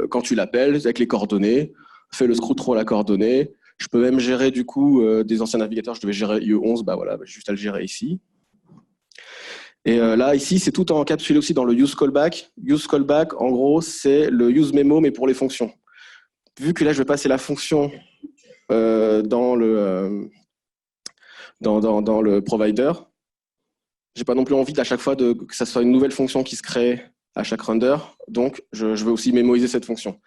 S4: quand tu l'appelles, avec les coordonnées, fais le scroll to à la coordonnée. Je peux même gérer du coup des anciens navigateurs, je devais gérer IE11, juste à le gérer ici. Et là, ici, c'est tout encapsulé aussi dans le use callback. Use callback, en gros, c'est le use memo, mais pour les fonctions. Vu que là, je vais passer la fonction dans le provider, j'ai pas non plus envie à chaque fois que ça soit une nouvelle fonction qui se crée à chaque render. Donc, je veux aussi mémoriser cette fonction.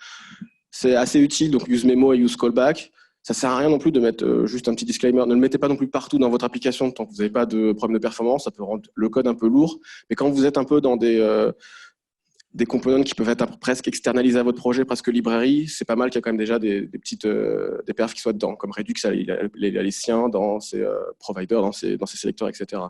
S4: C'est assez utile, donc use memo et use callback. Ça sert à rien non plus de mettre juste un petit disclaimer. Ne le mettez pas non plus partout dans votre application tant que vous n'avez pas de problème de performance. Ça peut rendre le code un peu lourd. Mais quand vous êtes un peu dans des components qui peuvent être presque externalisés à votre projet, presque librairie, c'est pas mal qu'il y a quand même déjà des perfs qui soient dedans. Comme Redux, il a les siens dans ses providers, dans ses sélecteurs, etc.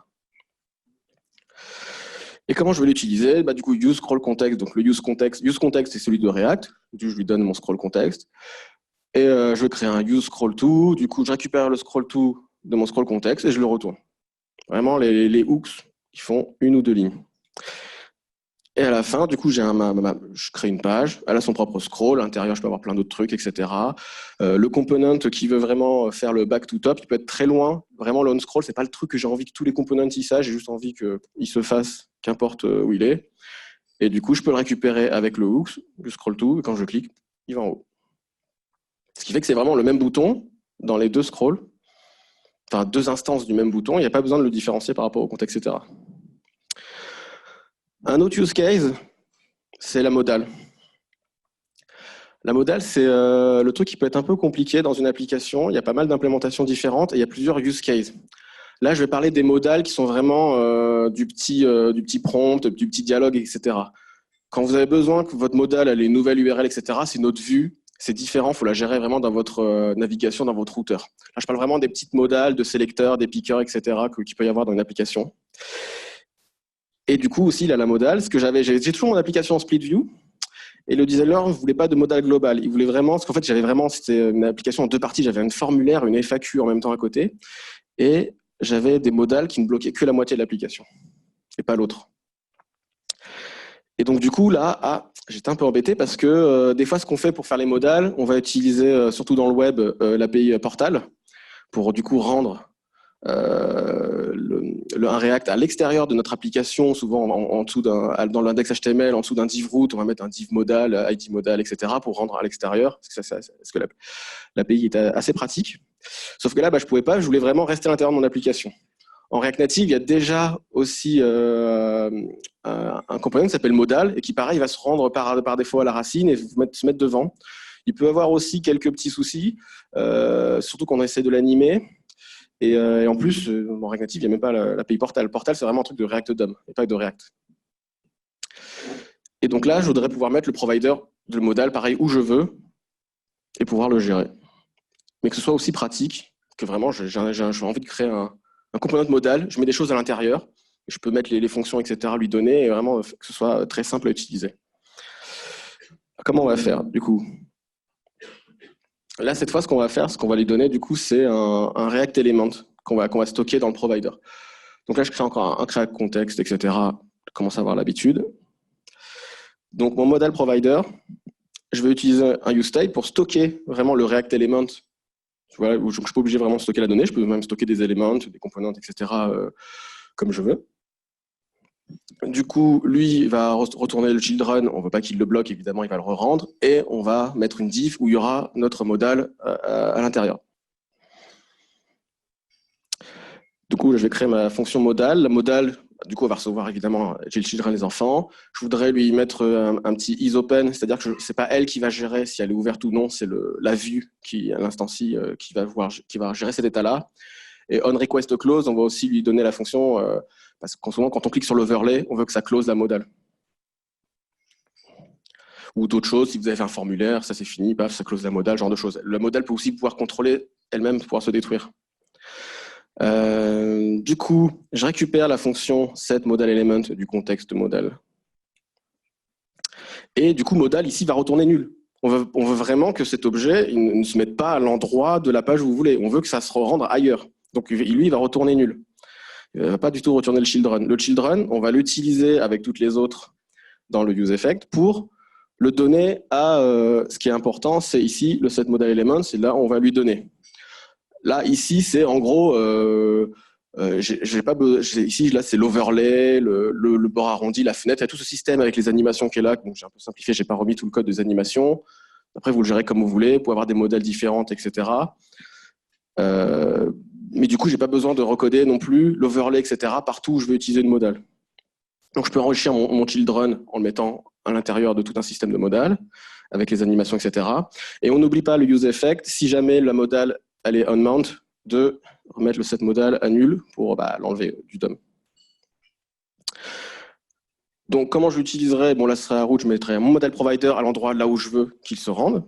S4: Et comment je vais l'utiliser? Du coup, use scroll context. Donc le use context, c'est celui de React. Du coup, je lui donne mon scroll context. Et je vais créer un use scroll to. Du coup, je récupère le scroll to de mon scroll context et je le retourne. Vraiment, les hooks, ils font 1 ou 2 lignes. Et à la fin, du coup, je crée une page. Elle a son propre scroll. À l'intérieur, je peux avoir plein d'autres trucs, etc. Le component qui veut vraiment faire le back to top, il peut être très loin. Vraiment, le on scroll, c'est pas le truc que j'ai envie que tous les components y sachent. J'ai juste envie qu'ils se fassent, qu'importe où il est. Et du coup, je peux le récupérer avec le hooks, le scroll to. Et quand je clique, il va en haut. Ce qui fait que c'est vraiment le même bouton dans les 2 scrolls. Enfin, 2 instances du même bouton. Il n'y a pas besoin de le différencier par rapport au contexte, etc. Un autre use case, c'est la modale. La modale, c'est le truc qui peut être un peu compliqué dans une application. Il y a pas mal d'implémentations différentes et il y a plusieurs use cases. Là, je vais parler des modales qui sont vraiment du petit prompt, du petit dialogue, etc. Quand vous avez besoin que votre modale ait une nouvelle URL, etc., c'est une autre vue. C'est différent, il faut la gérer vraiment dans votre navigation, dans votre routeur. Là, je parle vraiment des petites modales, de sélecteurs, des pickers, etc., qu'il peut y avoir dans une application. Et du coup, aussi, la modale, j'ai toujours mon application en split view, et le designer ne voulait pas de modale globale. Il voulait vraiment, parce qu'en fait, c'était une application en 2 parties, j'avais un formulaire, une FAQ en même temps à côté, et j'avais des modales qui ne bloquaient que la moitié de l'application, et pas l'autre. Et donc, du coup, là, j'étais un peu embêté parce que des fois, ce qu'on fait pour faire les modales, on va utiliser, surtout dans le web, l'API Portal pour du coup rendre un React à l'extérieur de notre application, souvent en dessous dans l'index HTML, en dessous d'un div root, on va mettre un div modal, ID modal, etc. pour rendre à l'extérieur, parce que l'API est assez pratique. Sauf que là, je pouvais pas, je voulais vraiment rester à l'intérieur de mon application. En React Native, il y a déjà aussi un component qui s'appelle modal et qui, pareil, va se rendre par défaut à la racine et se mettre devant. Il peut avoir aussi quelques petits soucis, surtout quand on essaie de l'animer. Et en plus, en React Native, il n'y a même pas l'API Portal. Portal, c'est vraiment un truc de React DOM et pas de React. Et donc là, je voudrais pouvoir mettre le provider de modal, pareil, où je veux et pouvoir le gérer. Mais que ce soit aussi pratique, que vraiment, j'ai envie de créer un component modal, je mets des choses à l'intérieur, je peux mettre les fonctions, etc., lui donner, et vraiment que ce soit très simple à utiliser. Comment on va faire, du coup? Là, cette fois, ce qu'on va faire, ce qu'on va lui donner, du coup, c'est un React Element qu'on va stocker dans le provider. Donc là, je crée encore un create context, etc. Je commence à avoir l'habitude. Donc, mon modal provider, je vais utiliser un useType pour stocker vraiment le React Element. Voilà, où je ne suis pas obligé vraiment de stocker la donnée, je peux même stocker des éléments, des components, etc. Comme je veux. Du coup, lui, il va retourner le children, on ne veut pas qu'il le bloque, évidemment, il va le re-rendre, et on va mettre une div où il y aura notre modal à l'intérieur. Du coup, je vais créer ma fonction modal. La modal, du coup, on va recevoir évidemment j'ai le children, les enfants. Je voudrais lui mettre un petit isOpen, c'est-à-dire que ce n'est pas elle qui va gérer si elle est ouverte ou non, c'est la vue qui, à l'instant-ci, qui va gérer cet état-là. Et onRequestClose, on va aussi lui donner la fonction, parce que souvent, quand on clique sur l'overlay, on veut que ça close la modal. Ou d'autres choses, si vous avez fait un formulaire, ça c'est fini, paf, ça close la modal, genre de choses. La modal peut aussi pouvoir contrôler elle-même, pouvoir se détruire. Du coup, je récupère la fonction setModalElement du contexte modal. Et du coup, modal ici va retourner nul. On veut vraiment que cet objet ne se mette pas à l'endroit de la page où vous voulez. On veut que ça se rende ailleurs. Donc lui, il va retourner nul. Il ne va pas du tout retourner le children. Le children, on va l'utiliser avec toutes les autres dans le useEffect pour le donner à... ce qui est important, c'est ici le setModalElement, c'est là on va lui donner. Là, ici, c'est en gros... ici, là, c'est l'overlay, le bord arrondi, la fenêtre. Il y a tout ce système avec les animations qui est là. Donc, j'ai un peu simplifié, j'ai pas remis tout le code des animations. Après, vous le gérez comme vous voulez. Vous pouvez avoir des modèles différents, etc. Mais du coup, j'ai pas besoin de recoder non plus l'overlay, etc. partout où je veux utiliser une modal. Donc, je peux enrichir mon children en le mettant à l'intérieur de tout un système de modal avec les animations, etc. Et on n'oublie pas le useEffect. Si jamais la modal elle est onMount, de remettre le setModal à nul pour l'enlever du DOM. Donc, comment je l'utiliserai? Bon, là, ce serait la route, je mettrai mon model provider à l'endroit là où je veux qu'il se rende.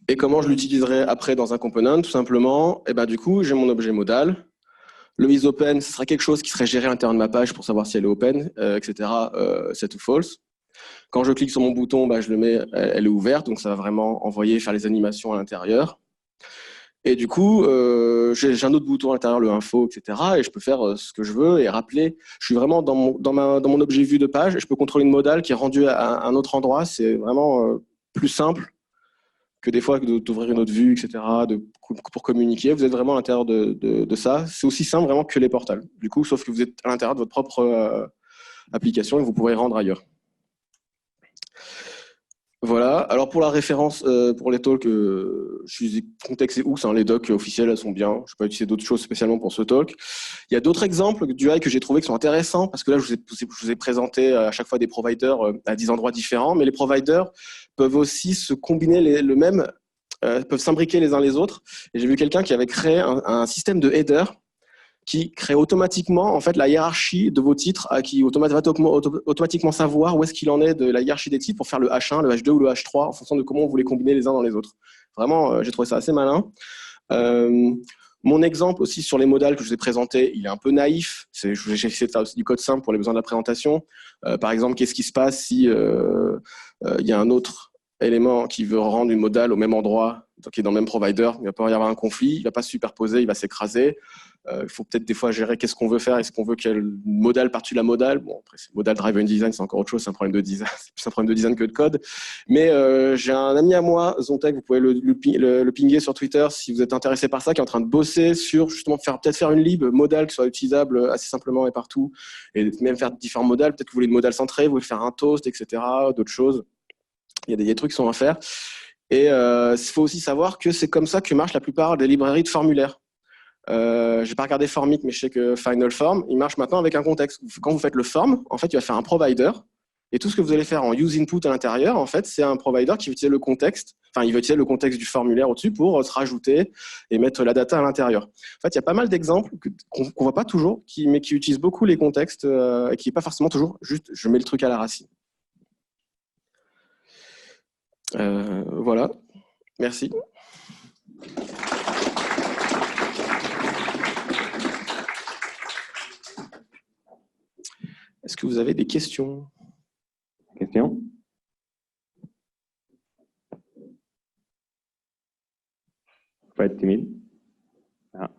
S4: Et comment je l'utiliserai après dans un component? Tout simplement, du coup, j'ai mon objet modal. Le isOpen, ce sera quelque chose qui serait géré à l'intérieur de ma page pour savoir si elle est open, etc., set ou false. Quand je clique sur mon bouton, je le mets, elle est ouverte, donc ça va vraiment faire les animations à l'intérieur. Et du coup, j'ai un autre bouton à l'intérieur, le info, etc. Et je peux faire ce que je veux et rappeler. Je suis vraiment dans mon objet vue de page et je peux contrôler une modale qui est rendue à un autre endroit. C'est vraiment plus simple que des fois d'ouvrir une autre vue, etc. Pour communiquer. Vous êtes vraiment à l'intérieur de ça. C'est aussi simple vraiment que les portals. Du coup, sauf que vous êtes à l'intérieur de votre propre application et vous pourrez rendre ailleurs. Voilà. Alors pour la référence, pour les talks, je suis contexte et où, les docs officiels, elles sont bien. Je ne vais pas utiliser d'autres choses spécialement pour ce talk. Il y a d'autres exemples d'UI que j'ai trouvé qui sont intéressants parce que là, je vous ai présenté à chaque fois des providers à 10 endroits différents, mais les providers peuvent aussi se combiner peuvent s'imbriquer les uns les autres. Et j'ai vu quelqu'un qui avait créé un système de header qui crée automatiquement en fait la hiérarchie de vos titres, qui va automatiquement savoir où est-ce qu'il en est de la hiérarchie des titres pour faire le H1, le H2 ou le H3 en fonction de comment vous les combinez les uns dans les autres. Vraiment, j'ai trouvé ça assez malin. Mon exemple aussi sur les modales que je vous ai présenté, il est un peu naïf. J'ai essayé de faire aussi du code simple pour les besoins de la présentation. Par exemple, qu'est-ce qui se passe si il y a un autre élément qui veut rendre une modale au même endroit qui est dans le même provider, il va pas y avoir un conflit, il va pas se superposer, il va s'écraser. Il faut peut-être des fois gérer qu'est-ce qu'on veut faire, est-ce qu'on veut quel modal par-dessus la modale. Bon, après, modal driven design, c'est encore autre chose, c'est un problème de design, c'est plus un problème de design que de code. Mais j'ai un ami à moi, Zontech, vous pouvez le pinguer sur Twitter si vous êtes intéressé par ça, qui est en train de bosser sur justement peut-être faire une lib modal qui soit utilisable assez simplement et partout, et même faire différents modales. Peut-être que vous voulez une modale centrée, vous voulez faire un toast, etc., d'autres choses. Il y a des trucs qui sont à faire. Et il faut aussi savoir que c'est comme ça que marchent la plupart des librairies de formulaires. Je n'ai pas regardé Formit, mais je sais que Final Form, il marche maintenant avec un contexte. Quand vous faites le form, en fait, il va faire un provider. Et tout ce que vous allez faire en use input à l'intérieur, en fait, c'est un provider qui va utiliser le contexte. Enfin, il va utiliser le contexte du formulaire au-dessus pour se rajouter et mettre la data à l'intérieur. En fait, il y a pas mal d'exemples qu'on ne voit pas toujours, mais qui utilisent beaucoup les contextes et qui n'est pas forcément toujours juste je mets le truc à la racine. Voilà. Merci. Est-ce que vous avez des questions?
S3: Question? Faut pas être timide. Ah.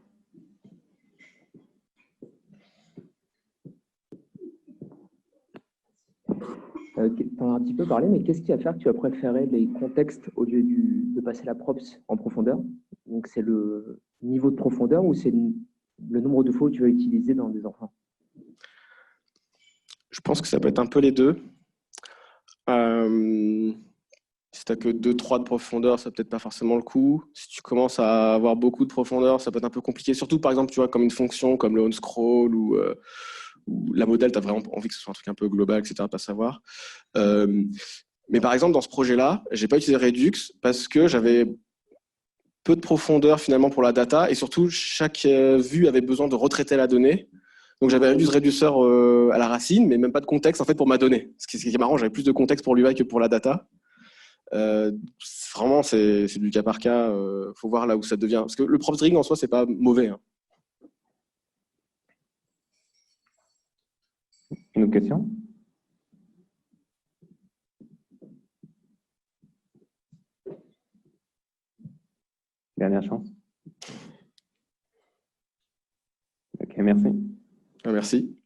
S5: Tu en as un petit peu parlé, mais qu'est-ce qui va faire que tu vas préférer les contextes au lieu de passer la props en profondeur? Donc, c'est le niveau de profondeur ou c'est le nombre de fois où tu vas utiliser dans des enfants?
S4: Je pense que ça peut être un peu les deux. Si tu n'as que 2-3 de profondeur, ça peut-être pas forcément le coup. Si tu commences à avoir beaucoup de profondeur, ça peut être un peu compliqué. Surtout, par exemple, tu vois, comme une fonction comme le on-scroll ou la modèle, tu as vraiment envie que ce soit un truc un peu global, etc., pas savoir. Mais par exemple, dans ce projet-là, je n'ai pas utilisé Redux parce que j'avais peu de profondeur finalement pour la data et surtout, chaque vue avait besoin de retraiter la donnée. Donc j'avais réduit ce réduceur à la racine, mais même pas de contexte en fait pour ma donnée. Ce qui est marrant, j'avais plus de contexte pour l'UI que pour la data. Vraiment, c'est du cas par cas. Faut voir là où ça devient. Parce que le prop string en soi, c'est pas mauvais. Hein.
S3: Une autre question? Dernière chance. Ok, merci.
S4: Merci.